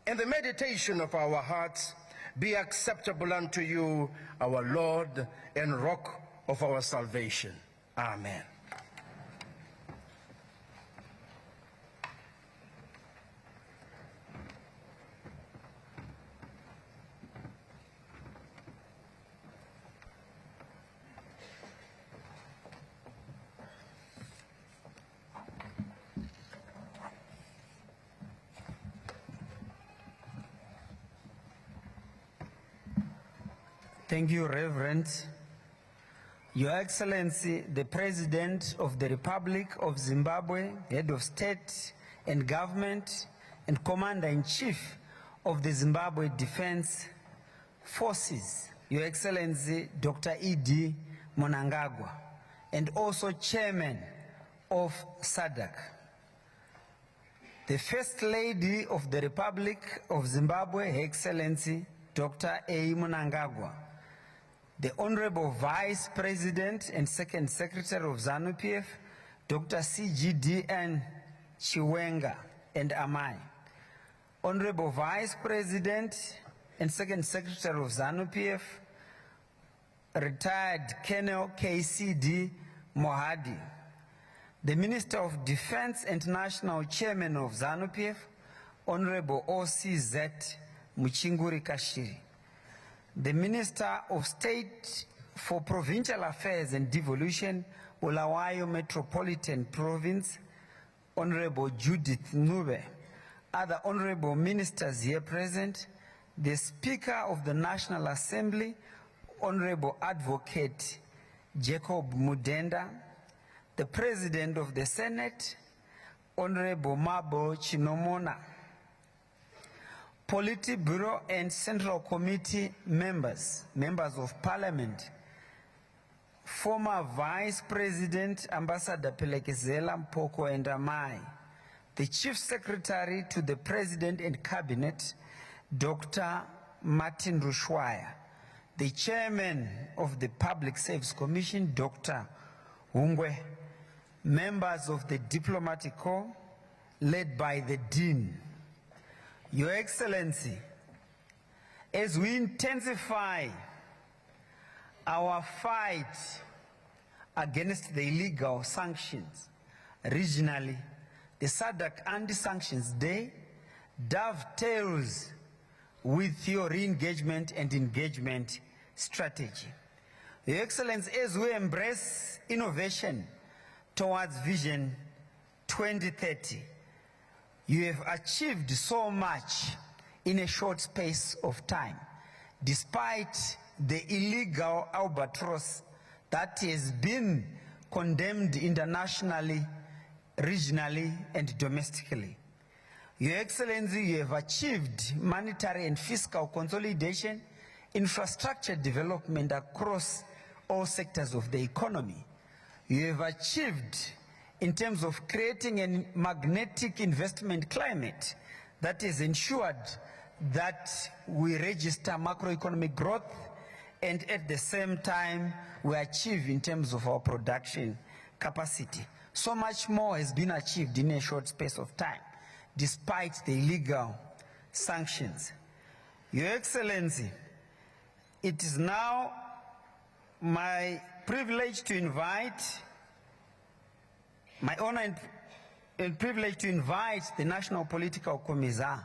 and the meditation of our hearts be acceptable unto you, our Lord and rock of our salvation. Amen. Thank you, Reverend. Your Excellency, the President of the Republic of Zimbabwe, Head of State and Government, and Commander-in-Chief of the Zimbabwe Defense Forces, Your Excellency, Dr. E.D. Mnangagwa, and also Chairman of Sadc. The First Lady of the Republic of Zimbabwe, Her Excellency, Dr. A. Mnangagwa, the Honorable Vice President and Second Secretary of ZANU-PF, Dr. C.G.D.N. Chiwenga and Amai, Honorable Vice President and Second Secretary of ZANU-PF, retired Colonel K.C.D. Mohadi, the Minister of Defense and National Chairman of ZANU-PF, Honorable O.C.Z. Muchinguri Kashiri, the Minister of State for Provincial Affairs and Devolution, Bulawayo Metropolitan Province, Honorable Judith Nube, other honorable ministers here present, the Speaker of the National Assembly, Honorable Advocate Jacob Mudenda, the President of the Senate, Honorable Mabo Chinomona, Politburo and Central Committee members, members of Parliament, former Vice President Ambassador Pelekezela Mpoko and Amai, the Chief Secretary to the President and Cabinet, Dr. Martin Rushwaya, the Chairman of the Public Service Commission, Dr. Hungwe, members of the Diplomatic Corps, led by the Dean. Your Excellency, as we intensify our fight against the illegal sanctions regionally, the Sadc Anti-Sanctions Day dovetails with your re-engagement and engagement strategy. Your Excellency, as we embrace innovation towards Vision 2030, you have achieved so much in a short space of time, despite the illegal albatross that has been condemned internationally, regionally, and domestically. Your Excellency, you have achieved monetary and fiscal consolidation, infrastructure development across all sectors of the economy. You have achieved in terms of creating a magnetic investment climate that has ensured that we register macroeconomic growth, and at the same time we achieve in terms of our production capacity. So much more has been achieved in a short space of time, despite the illegal sanctions. Your Excellency, it is now my privilege to invite, my honor and privilege to invite the National Political Commissar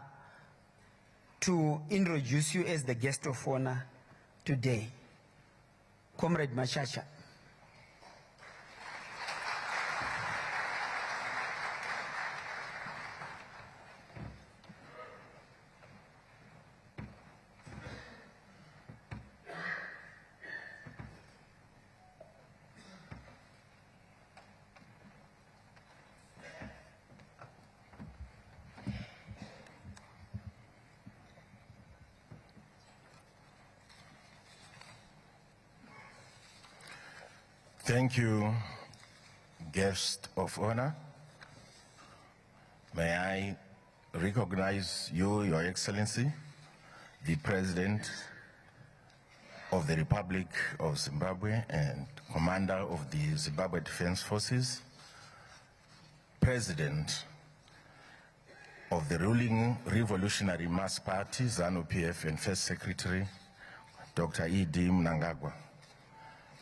to introduce you as the guest of honor today. Comrade Machacha. Thank you, guest of honor. May I recognize you, Your Excellency, the President of the Republic of Zimbabwe and Commander of the Zimbabwe Defense Forces, President of the ruling Revolutionary Mass Party, ZANU-PF, and First Secretary, Dr. E.D. Mnangagwa.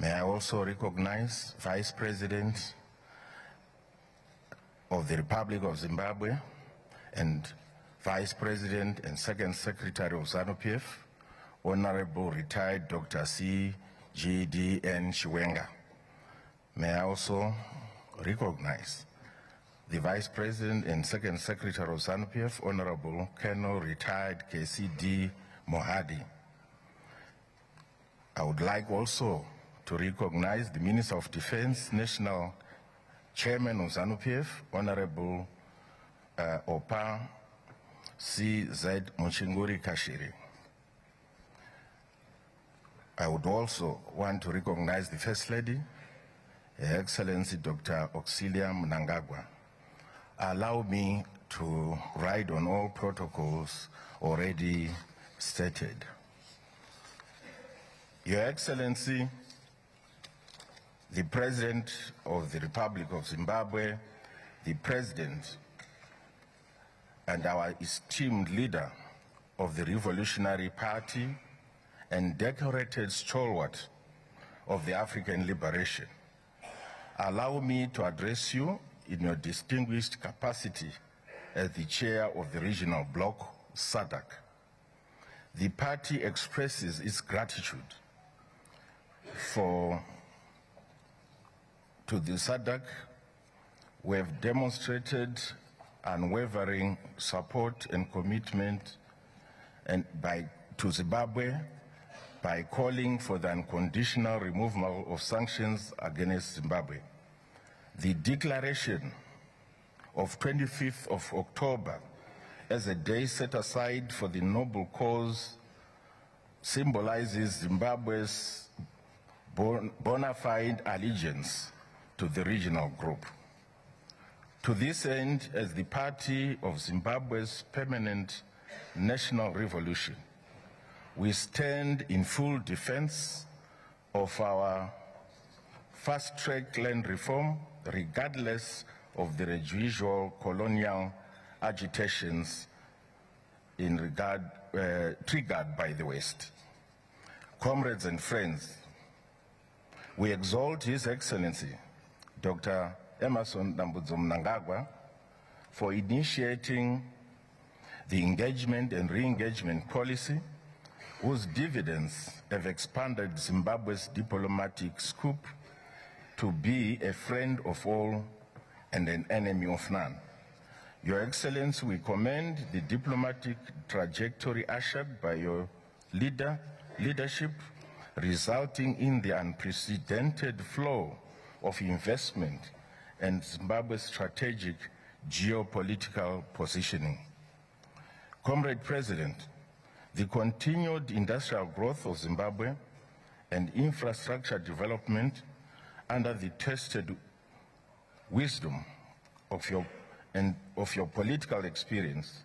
May I also recognize Vice President of the Republic of Zimbabwe and Vice President and Second Secretary of ZANU-PF, Honorable Retired Dr. C.G.D.N. Chiwenga. May I also recognize the Vice President and Second Secretary of ZANU-PF, Honorable Colonel Retired K.C.D. Mohadi. I would like also to recognize the Minister of Defense, National Chairman of ZANU-PF, Honorable Opa C.Z. Muchinguri Kashiri. I would also want to recognize the First Lady, Her Excellency Dr. Auxilia Mnangagwa. Allow me to ride on all protocols already stated. Your Excellency, the President of the Republic of Zimbabwe, the President and our esteemed leader of the Revolutionary Party and decorated stalwart of the African liberation, allow me to address you in your distinguished capacity as the chair of the regional bloc, Sadc. The party expresses its gratitude to the Sadc. We have demonstrated unwavering support and commitment to Zimbabwe by calling for the unconditional removal of sanctions against Zimbabwe. The declaration of 25th of October as a day set aside for the noble cause symbolizes Zimbabwe's bona fide allegiance to the regional group. To this end, as the party of Zimbabwe's permanent national revolution, we stand in full defense of our fast-track land reform, regardless of the residual colonial agitations triggered by the West. Comrades and friends, we exalt His Excellency, Dr. Emmerson Dambudzo Mnangagwa, for initiating the engagement and re-engagement policy whose dividends have expanded Zimbabwe's diplomatic scope to be a friend of all and an enemy of none. Your Excellency, we commend the diplomatic trajectory ushered by your leadership, resulting in the unprecedented flow of investment and Zimbabwe's strategic geopolitical positioning. Comrade President, the continued industrial growth of Zimbabwe and infrastructure development under the tested wisdom of your political experience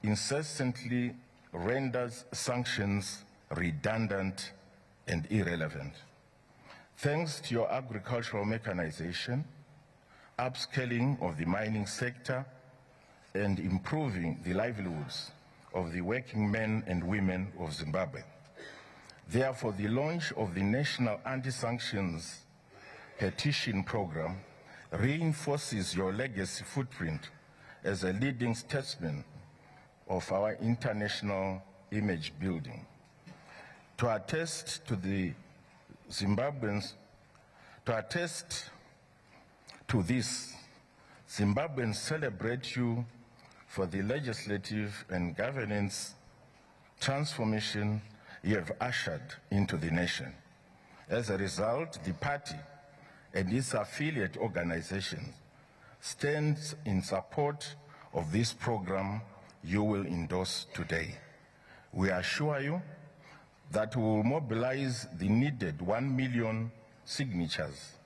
incessantly renders sanctions redundant and irrelevant. Thanks to your agricultural mechanization, upscaling of the mining sector, and improving the livelihoods of the working men and women of Zimbabwe. Therefore, the launch of the National Anti-Sanctions Petition program reinforces your legacy footprint as a leading statesman of our international image building. To attest to this, Zimbabweans celebrate you for the legislative and governance transformation you have ushered into the nation. As a result, the party and its affiliate organizations stands in support of this program you will endorse today. We assure you that we will mobilize the needed 1 million signatures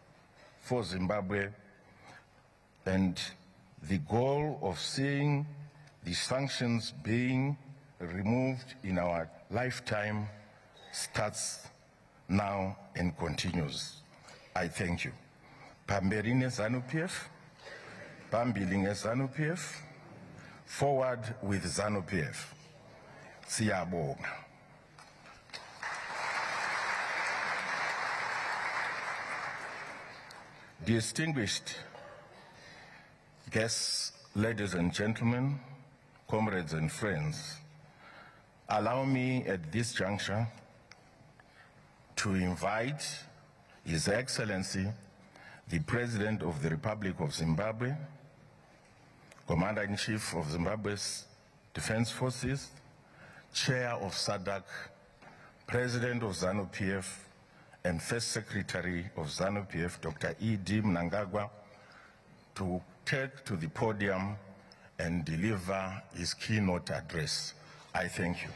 for Zimbabwe, and the goal of seeing the sanctions being removed in our lifetime starts now and continues. I thank you. Pamberine ZANU-PF, Pambiling ZANU-PF, forward with ZANU-PF. Siyabonga. Distinguished guests, ladies and gentlemen, comrades and friends, allow me at this juncture to invite His Excellency, the President of the Republic of Zimbabwe, Commander-in-Chief of Zimbabwe's Defense Forces, Chair of Sadc, President of ZANU-PF and First Secretary of ZANU-PF, Dr. E.D. Mnangagwa, to take to the podium and deliver his keynote address. I thank you.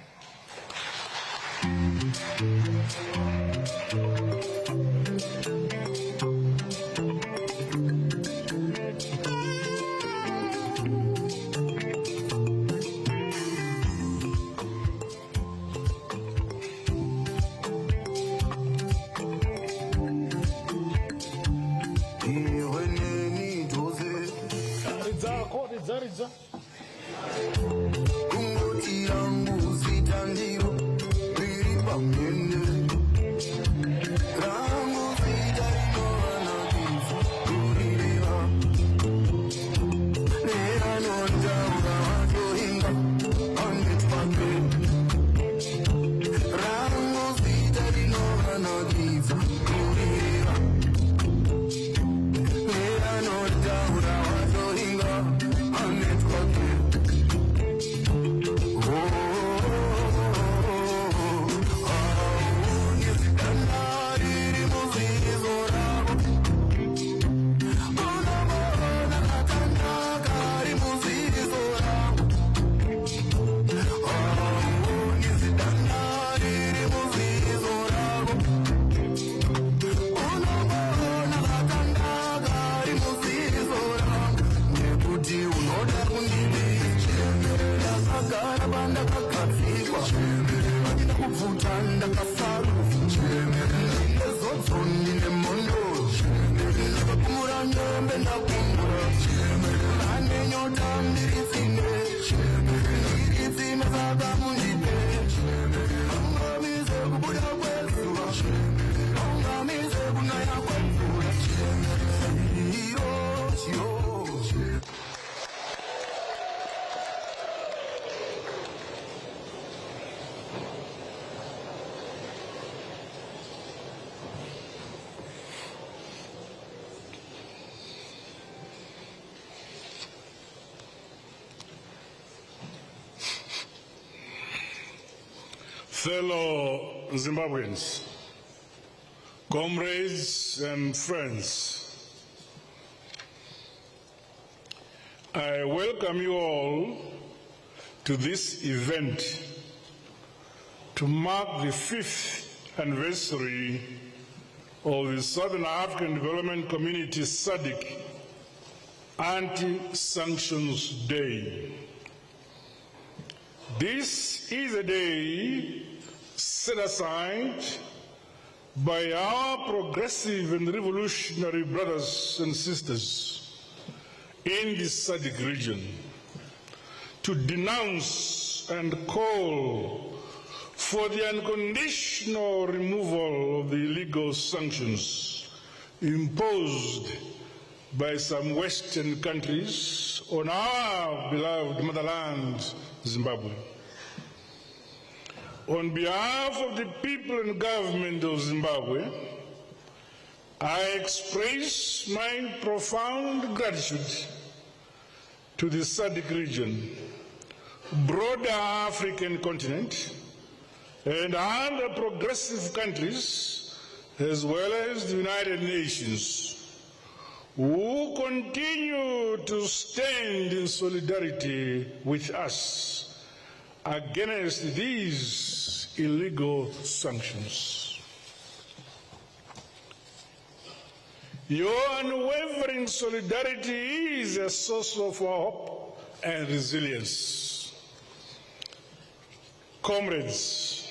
Fellow Zimbabweans, comrades and friends, I welcome you all to this event to mark the 5th anniversary of the Southern African Development Community Sadc Anti-Sanctions Day. This is a day set aside by our progressive and revolutionary brothers and sisters in the Sadc region to denounce and call for the unconditional removal of the illegal sanctions imposed by some Western countries on our beloved motherland, Zimbabwe. On behalf of the people and government of Zimbabwe, I express my profound gratitude to the Sadc region, broader African continent, and other progressive countries, as well as the United Nations, who continue to stand in solidarity with us against these illegal sanctions. Your unwavering solidarity is a source of hope and resilience. Comrades,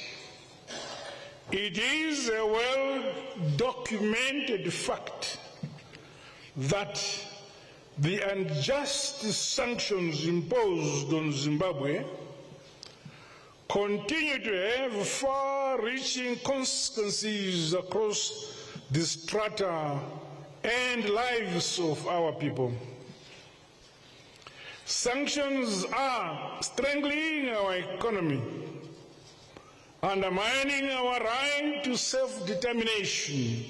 it is a well-documented fact that the unjust sanctions imposed on Zimbabwe continue to have far-reaching consequences across the strata and lives of our people. Sanctions are strangling our economy, undermining our right to self-determination,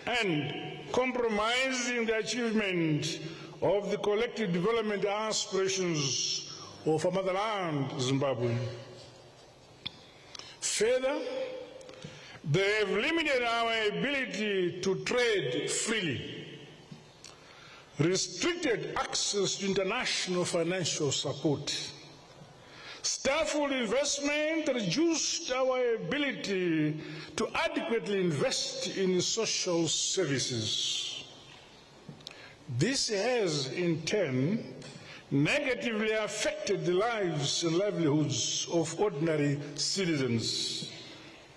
and compromising the achievement of the collective development aspirations of our motherland, Zimbabwe. Further, they have limited our ability to trade freely, restricted access to international financial support, stifled investment, reduced our ability to adequately invest in social services. This has, in turn, negatively affected the lives and livelihoods of ordinary citizens,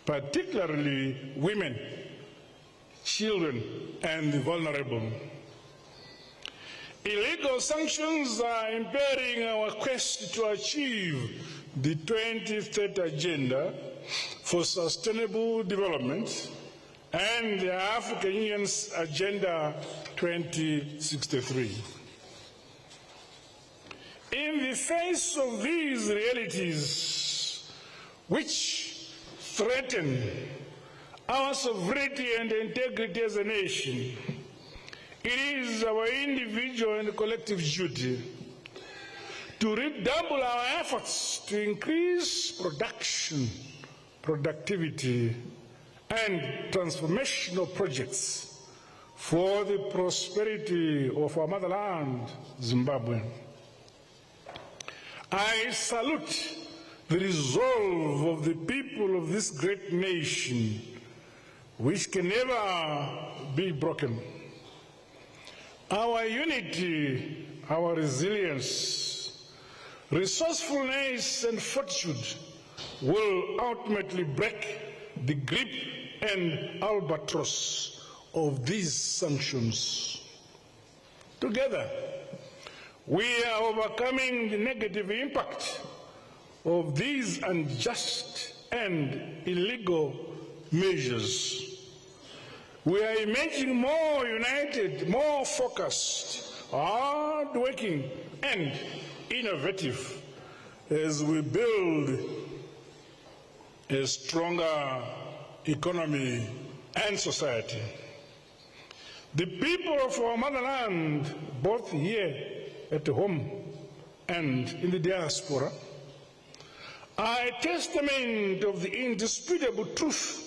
particularly women, children, and the vulnerable. Illegal sanctions are impairing our quest to achieve the 2030 Agenda for Sustainable Development and the African Union's Agenda 2063. In the face of these realities, which threaten our sovereignty and integrity as a nation, it is our individual and collective duty to redouble our efforts to increase production, productivity, and transformational projects for the prosperity of our motherland, Zimbabwe. I salute the resolve of the people of this great nation, which can never be broken. Our unity, our resilience, resourcefulness, and fortitude will ultimately break the grip and albatross of these sanctions. Together, we are overcoming the negative impact of these unjust and illegal measures. We are emerging more united, more focused, hard-working, and innovative as we build a stronger economy and society. The people of our motherland, both here at home and in the diaspora, are a testament of the indisputable truth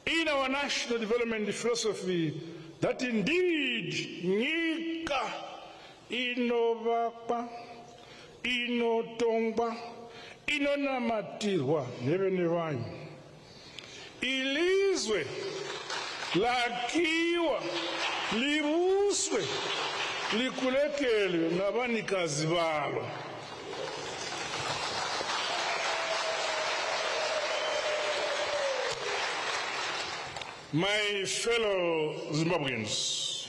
in our national development philosophy that indeed nyika inovakwa, inotongwa, inonamatirwa nevene vanhu, ilizwe lakiwa, livuswe, likulekelwe navanikazi valo. My fellow Zimbabweans,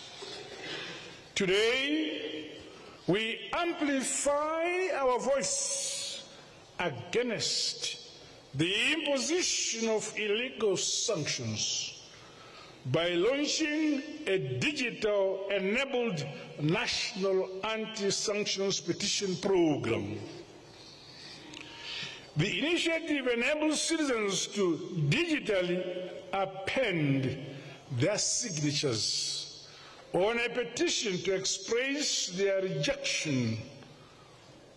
today we amplify our voice against the imposition of illegal sanctions by launching a digital-enabled national anti-sanctions petition program. The initiative enables citizens to digitally append their signatures on a petition to express their rejection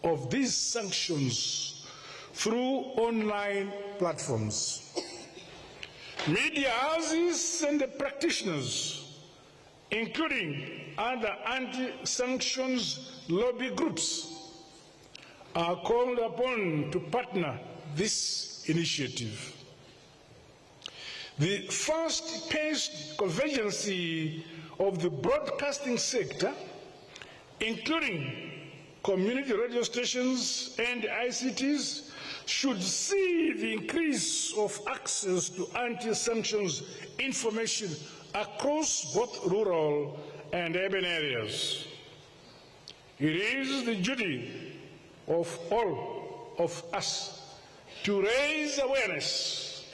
of these sanctions through online platforms. Media houses and the practitioners, including other anti-sanctions lobby groups, are called upon to partner this initiative. The fast-paced convergence of the broadcasting sector, including community radio stations and ICTs, should see the increase of access to anti-sanctions information across both rural and urban areas. It is the duty of all of us to raise awareness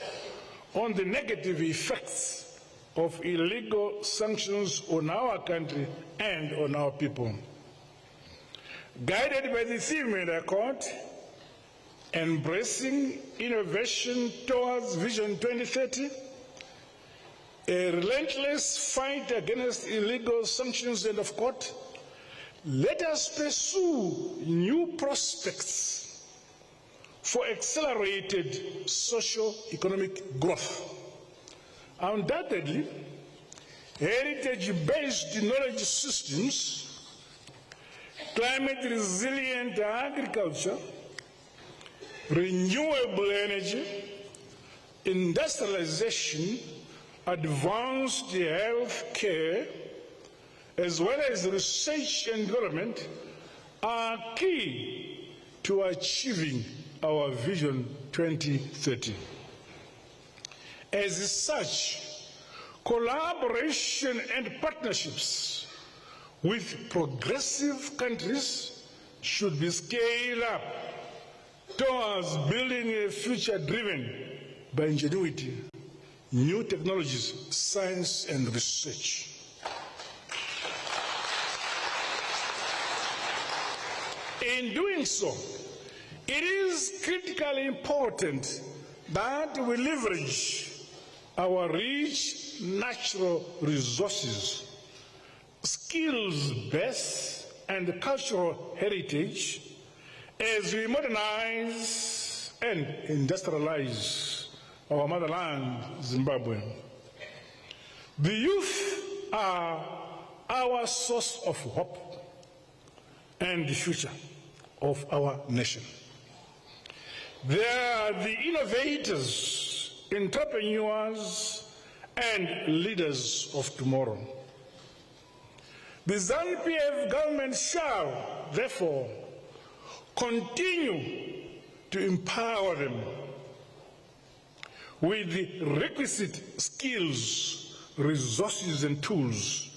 on the negative effects of illegal sanctions on our country and on our people. Guided by the theme in the court, embracing innovation towards Vision 2030, a relentless fight against illegal sanctions, and of course, let us pursue new prospects for accelerated socio-economic growth. Undoubtedly, heritage-based knowledge systems, climate-resilient agriculture, renewable energy, industrialization, advanced health care, as well as research and development are key to achieving our Vision 2030. As such, collaboration and partnerships with progressive countries should be scaled up towards building a future driven by ingenuity, new technologies, science, and research. In doing so, it is critically important that we leverage our rich natural resources, skills base, and cultural heritage as we modernize and industrialize our motherland, Zimbabwe. The youth are our source of hope and the future of our nation. They are the innovators, entrepreneurs, and leaders of tomorrow. The ZANU-PF government shall, therefore, continue to empower them with the requisite skills, resources, and tools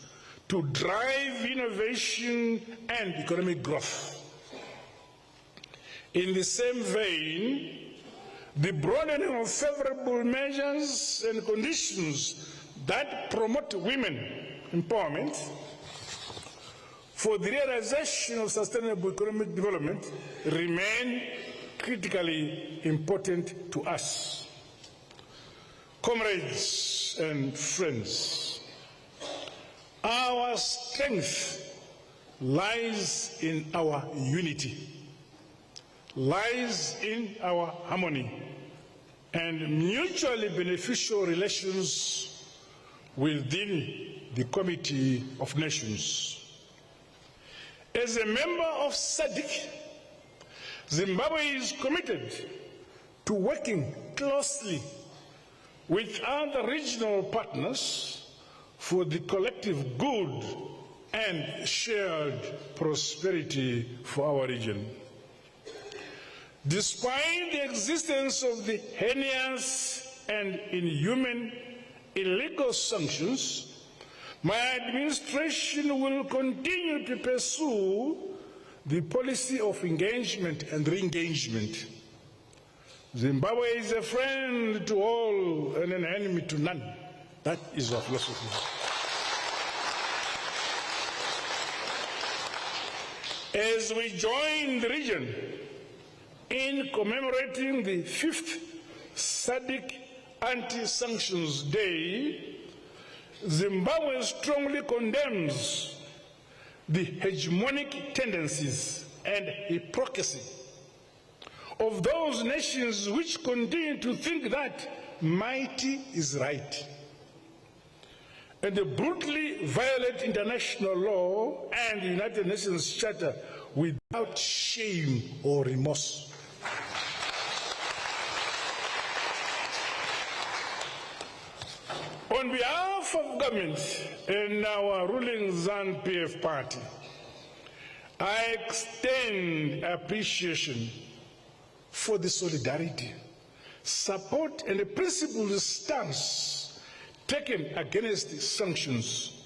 to drive innovation and economic growth. In the same vein, the broadening of favorable measures and conditions that promote women empowerment for the realization of sustainable economic development remain critically important to us. Comrades and friends, our strength lies in our unity, lies in our harmony and mutually beneficial relations within the Committee of Nations. As a member of Sadc, Zimbabwe is committed to working closely with other regional partners for the collective good and shared prosperity for our region. Despite the existence of the heinous and inhuman illegal sanctions, my administration will continue to pursue the policy of engagement and re-engagement. Zimbabwe is a friend to all and an enemy to none. That is our philosophy. As we join the region in commemorating the 5th Sadc Anti-Sanctions Day, Zimbabwe strongly condemns the hegemonic tendencies and hypocrisy of those nations which continue to think that mighty is right and they brutally violate international law and the United Nations Charter without shame or remorse. On behalf of government and our ruling ZANU-PF party, I extend appreciation for the solidarity, support, and the principled stance taken against the sanctions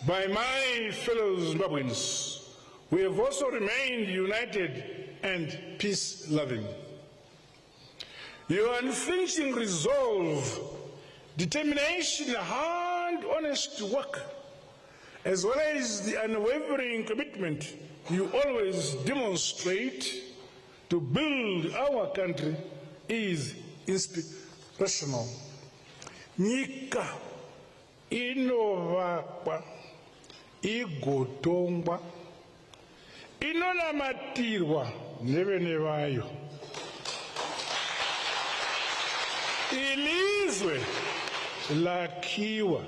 by my fellow Zimbabweans. We have also remained united and peace-loving. Your unflinching resolve, determination, hard, honest work, as well as the unwavering commitment you always demonstrate to build our country is inspirational. Nyika inovakwa, igotongwa, inonamatirwa nevene vayo. ilizwe lakhiwa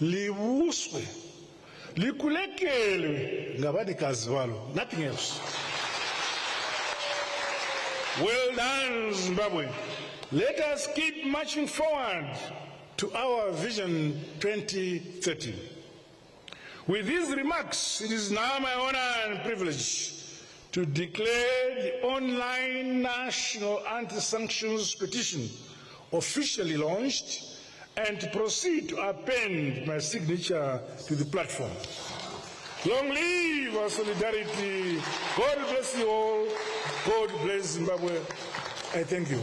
libuswe likulekelwe ngabanikazi balo, nothing else. Well done, Zimbabwe. Let us keep marching forward to our Vision 2030. With these remarks, it is now my honor and privilege to declare the online national anti-sanctions petition officially launched and to proceed to append my signature to the platform. Long live our solidarity. God bless you all. God bless Zimbabwe. I thank you.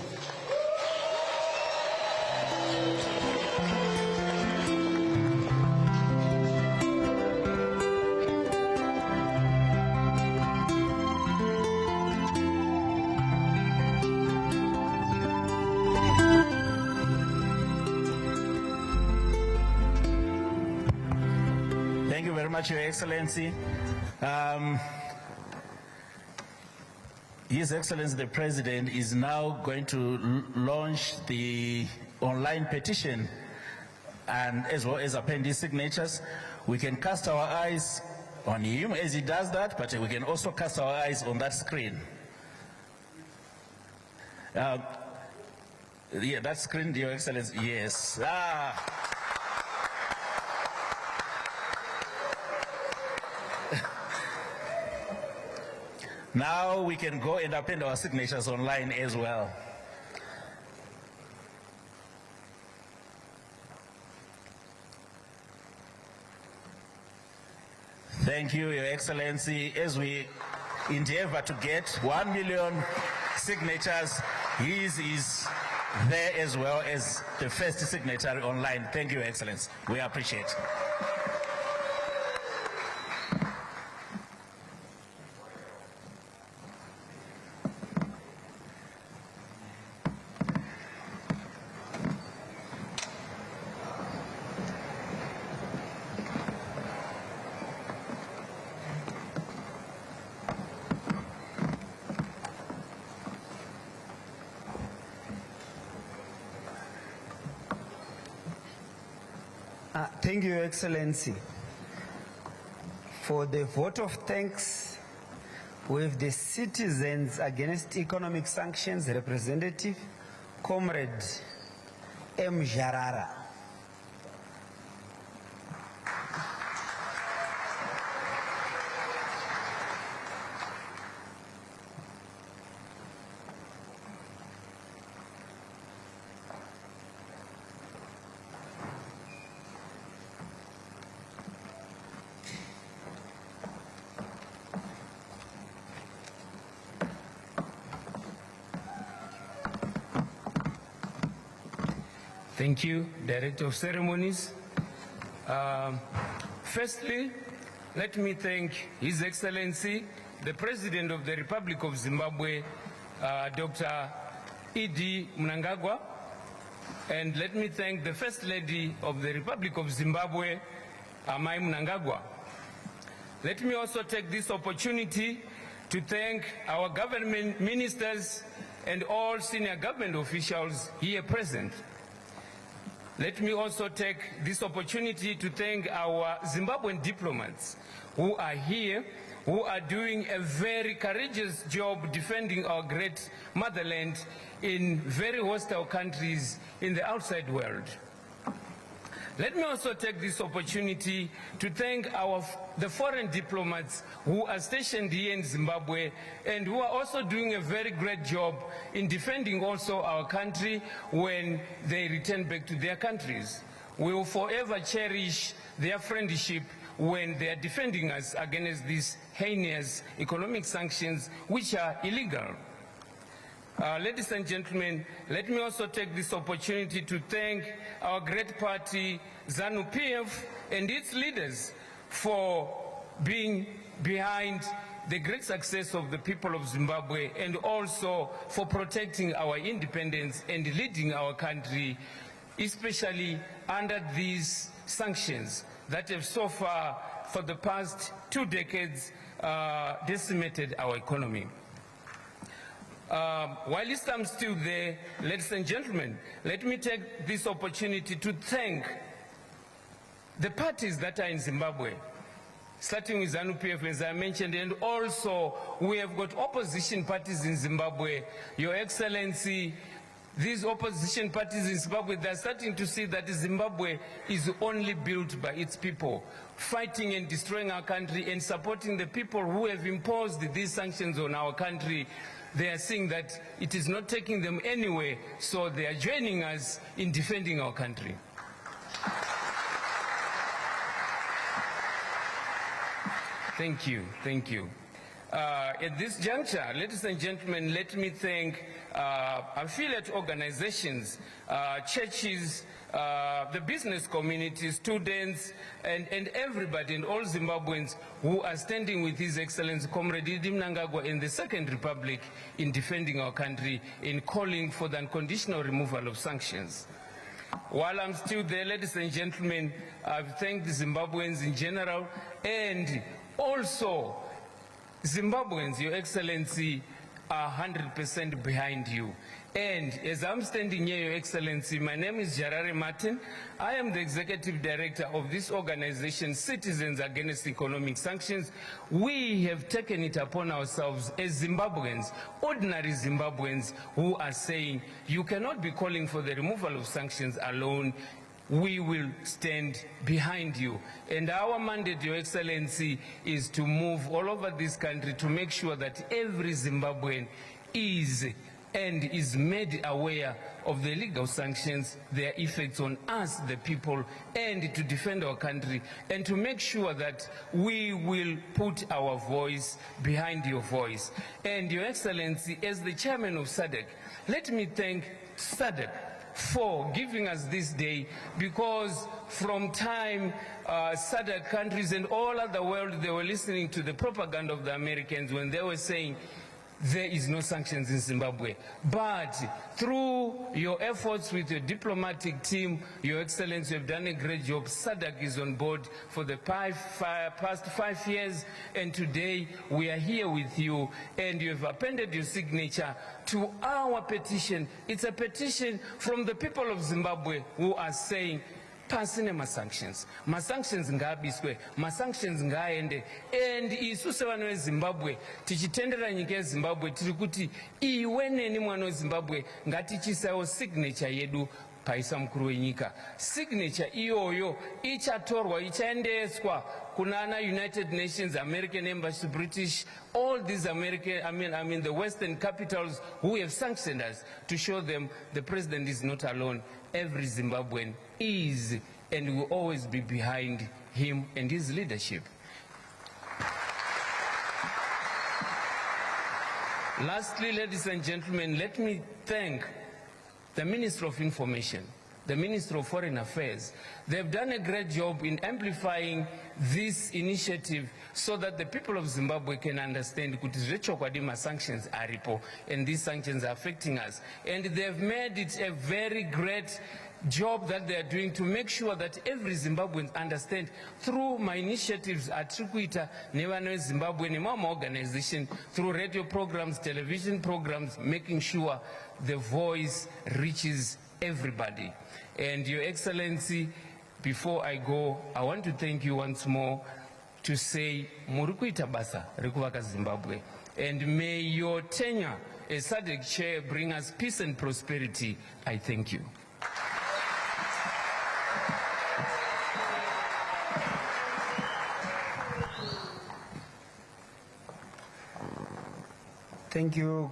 Thank you very much, Your Excellency. His Excellency the President is now going to launch the online petition and as well as append his signatures. We can cast our eyes on him as he does that, but we can also cast our eyes on that screen. Yeah, that screen, Your Excellency, yes. Now we can go and append our signatures online as well. Thank you, Your Excellency. As we endeavor to get 1 million signatures, his is there as well as the first signatory online. Thank you, Your Excellency. We appreciate it. Thank you, Your Excellency. For the vote of thanks, with the Citizens Against Economic Sanctions representative, Comrade M. Jarara. Thank you, Director of Ceremonies. Firstly, let me thank His Excellency, the President of the Republic of Zimbabwe, Dr. E.D. Mnangagwa, and let me thank the First Lady of the Republic of Zimbabwe, Amai Mnangagwa. Let me also take this opportunity to thank our government ministers and all senior government officials here present. Let me also take this opportunity to thank our Zimbabwean diplomats who are here, who are doing a very courageous job defending our great motherland in very hostile countries in the outside world. Let me also take this opportunity to thank the foreign diplomats who are stationed here in Zimbabwe and who are also doing a very great job in defending also our country when they return back to their countries. We will forever cherish their friendship when they are defending us against these heinous economic sanctions which are illegal. Ladies and gentlemen, let me also take this opportunity to thank our great party, ZANU-PF, and its leaders for being behind the great success of the people of Zimbabwe and also for protecting our independence and leading our country, especially under these sanctions that have so far, for the past 2 decades, decimated our economy. Whilst I'm still there, ladies and gentlemen, let me take this opportunity to thank the parties that are in Zimbabwe, starting with ZANU-PF, as I mentioned, and also we have got opposition parties in Zimbabwe. Your Excellency, these opposition parties in Zimbabwe, they're starting to see that Zimbabwe is only built by its people, fighting and destroying our country and supporting the people who have imposed these sanctions on our country. They are seeing that it is not taking them anywhere, so they are joining us in defending our country. Thank you, thank you. At this juncture, ladies and gentlemen, let me thank affiliate organizations, churches, the business community, students, and everybody, and all Zimbabweans who are standing with His Excellency Comrade Idi Mnangagwa in the Second Republic in defending our country, in calling for the unconditional removal of sanctions. While I'm still there, ladies and gentlemen, I've thanked the Zimbabweans in general, and also Zimbabweans, Your Excellency, are 100% behind you. And as I'm standing here, Your Excellency, my name is Jarare Martin. I am the Executive Director of this organization, Citizens Against Economic Sanctions. We have taken it upon ourselves as Zimbabweans, ordinary Zimbabweans, who are saying, you cannot be calling for the removal of sanctions alone. We will stand behind you. And our mandate, Your Excellency, is to move all over this country to make sure that every Zimbabwean is made aware of the legal sanctions, their effects on us, the people, and to defend our country, and to make sure that we will put our voice behind your voice. And Your Excellency, as the chairman of Sadc, let me thank Sadc for giving us this day, because from time Sadc countries and all other world, they were listening to the propaganda of the Americans when they were saying there is no sanctions in Zimbabwe. But through your efforts with your diplomatic team, Your Excellency, you have done a great job. Sadc is on board for the past 5 years, and today we are here with you, and you have appended your signature to our petition. It's a petition from the people of Zimbabwe who are saying, pasine masanctions ngabiswe, masanctions ngaende, and isu sevana weZimbabwe tichitendera nyika yeZimbabwe tiri kuti iwe neni mwana weZimbabwe ngatichisawo signature yedu paisa mukuru wenyika. Signature iyoyo ichatorwa, ichaendeswa kunana United Nations, American Embassy, British, all these American, I mean the Western capitals who have sanctioned us, to show them the president is not alone. Every Zimbabwean is and will always be behind him and his leadership. Lastly, ladies and gentlemen, let me thank the Minister of Information, the Minister of Foreign Affairs. They've done a great job in amplifying this initiative so that the people of Zimbabwe can understand that sanctions are repo, and these sanctions are affecting us. And they've made it a very great job that they are doing to make sure that every Zimbabwean understand through my initiatives at Trikuita, Nevano Zimbabwe, Nemama organization, through radio programs, television programs, making sure the voice reaches everybody. And Your Excellency, before I go, I want to thank you once more to say, Murikuita basa, Rekuvaka Zimbabwe. And may your tenure as Sadc chair bring us peace and prosperity. I thank you. Thank you,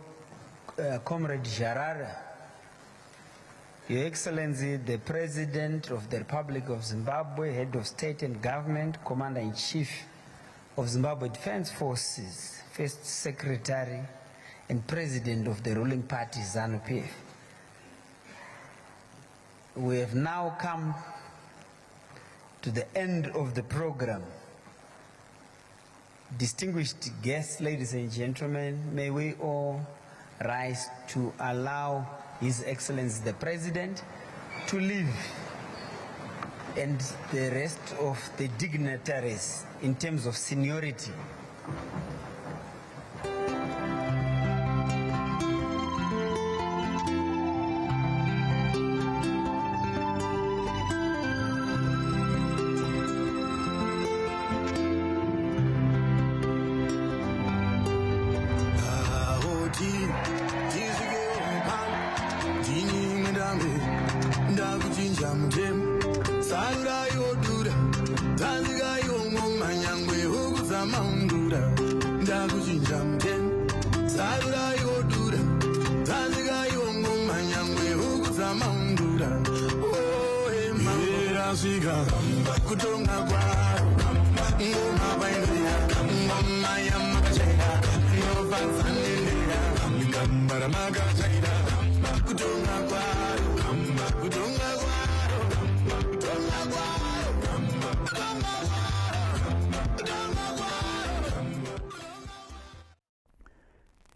Comrade Jarara. Your Excellency, the President of the Republic of Zimbabwe, Head of State and Government, Commander-in-Chief of Zimbabwe Defense Forces, First Secretary and President of the ruling party, ZANU-PF. We have now come to the end of the program. Distinguished guests, ladies and gentlemen, may we all rise to allow His Excellency the President to leave, and the rest of the dignitaries in terms of seniority. Sanga yodura, Tanziga yongoma nyangwe hukuzama undura, ndakuchinja mten. Sanga yodura, Tanziga yongoma nyangwe hukuzama undura. Oh, emma, siga, kutonga kwaro, ngoma baindia, ngoma ya machera, no vanzanelera, ngambara magachaira, kutonga kwaro, kutonga kwaro, kutonga kwaro, kutonga kwaro.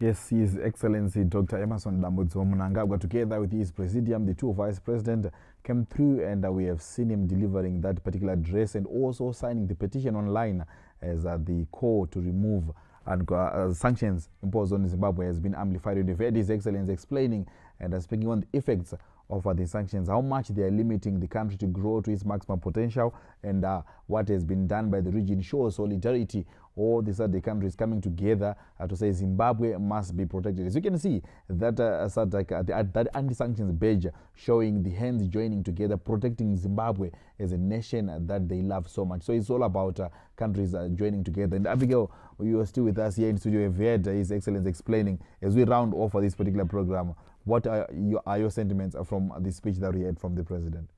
Yes, His Excellency Dr. Emerson Dambudzo Mnangagwa, together with his presidium, the two vice presidents, came through, and we have seen him delivering that particular address and also signing the petition online as the call to remove and sanctions imposed on Zimbabwe has been amplified. We've heard His Excellency explaining and speaking on the effects of the sanctions, how much they are limiting the country to grow to its maximum potential, and what has been done by the region shows solidarity. All these other countries coming together to say Zimbabwe must be protected. As you can see, that Sadc, that anti-sanctions badge showing the hands joining together, protecting Zimbabwe as a nation that they love so much. So it's all about countries joining together. And Abigail, you are still with us here in studio. You've heard His Excellency explaining as we round off for this particular program. What are your sentiments from the speech that we heard from the President?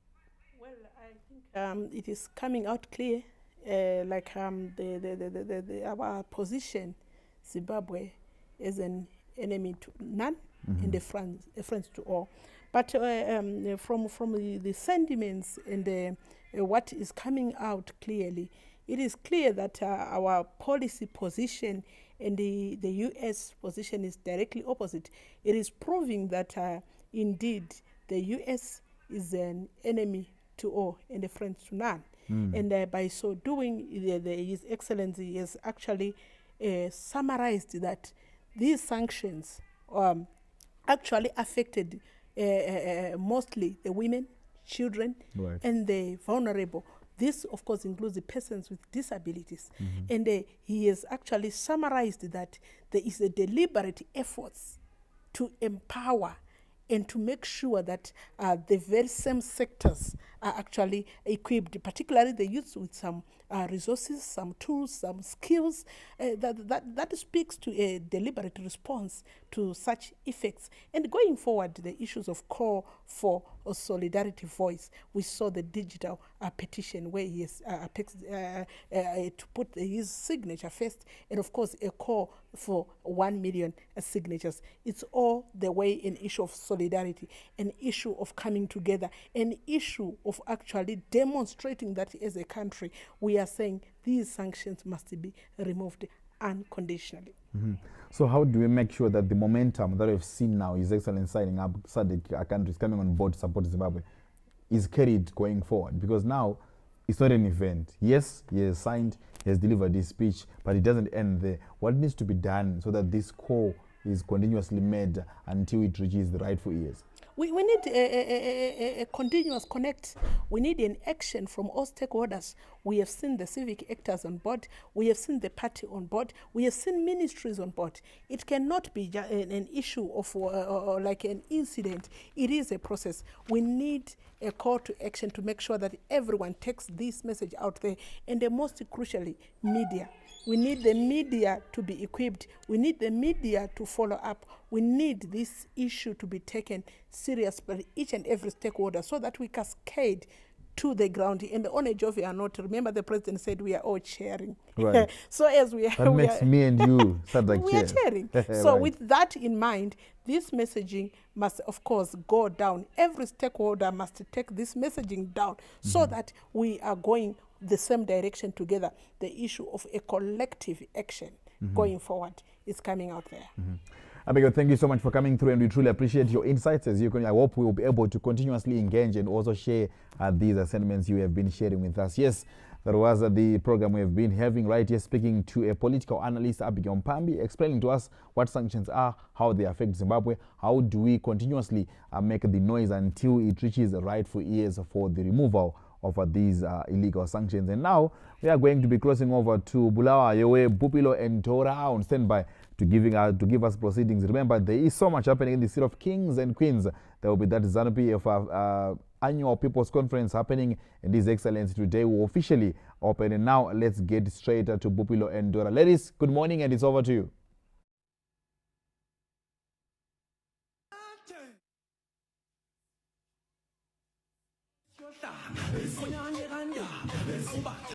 Well, I think it is coming out clear, our position, Zimbabwe, is an enemy to none and a friend to all. But from the sentiments and what is coming out clearly, it is clear that our policy position and the U.S. position is directly opposite. It is proving that indeed the U.S. is an enemy to all and a friend to none. And by so doing, His Excellency has actually summarized that these sanctions actually affected mostly the women, children, right, and the vulnerable. This, of course, includes the persons with disabilities. And he has actually summarized that there is a deliberate efforts to empower and to make sure that the very same sectors are actually equipped, particularly the youth, with some resources, some tools, some skills. That speaks to a deliberate response to such effects. And going forward, the issues of call for a solidarity voice. We saw the digital petition where he has to put his signature first, and of course a call for 1 million signatures. It's all the way an issue of solidarity, an issue of coming together, an issue of actually demonstrating that as a country we are saying these sanctions must be removed unconditionally. So how do we make sure that the momentum that we've seen now, His Excellency signing up Sadc countries coming on board to support Zimbabwe, is carried going forward? Because now it's not an event. Yes, he has signed, he has delivered his speech, but it doesn't end there. What needs to be done so that this call is continuously made until it reaches the rightful ears? We need a continuous connect. We need an action from all stakeholders. We have seen the civic actors on board. We have seen the party on board. We have seen ministries on board. It cannot be an issue of like an incident. It is a process. We need a call to action to make sure that everyone takes this message out there. And most crucially, media. We need the media to be equipped. We need the media to follow up. We need this issue to be taken serious by each and every stakeholder so that we cascade to the ground. And on a jovial note, remember the President said we are all sharing. Right. So as we are... That makes me and you Sadc we are sharing. So right. with that in mind, this messaging must, of course, go down. Every stakeholder must take this messaging down so that we are going the same direction together. The issue of a collective action going forward is coming out there. Abigail, thank you so much for coming through, and we truly appreciate your insights. As you can, I hope we will be able to continuously engage and also share these sentiments you have been sharing with us. Yes, that was the program we have been having right here, speaking to a political analyst, Abigail Mpambi, explaining to us what sanctions are, how they affect Zimbabwe, how do we continuously make the noise until it reaches the rightful ears for the removal of these illegal sanctions. And now we are going to be crossing over to Bulawayo, Yewe, Bupilo, and Tora on standby to give us proceedings. Remember, there is so much happening in the city of kings and queens there will be that ZANU-PF annual People's Conference happening, and His Excellency today will officially open. And now let's get straight to Bupilo and Dora. Ladies, good morning, and it's over to you.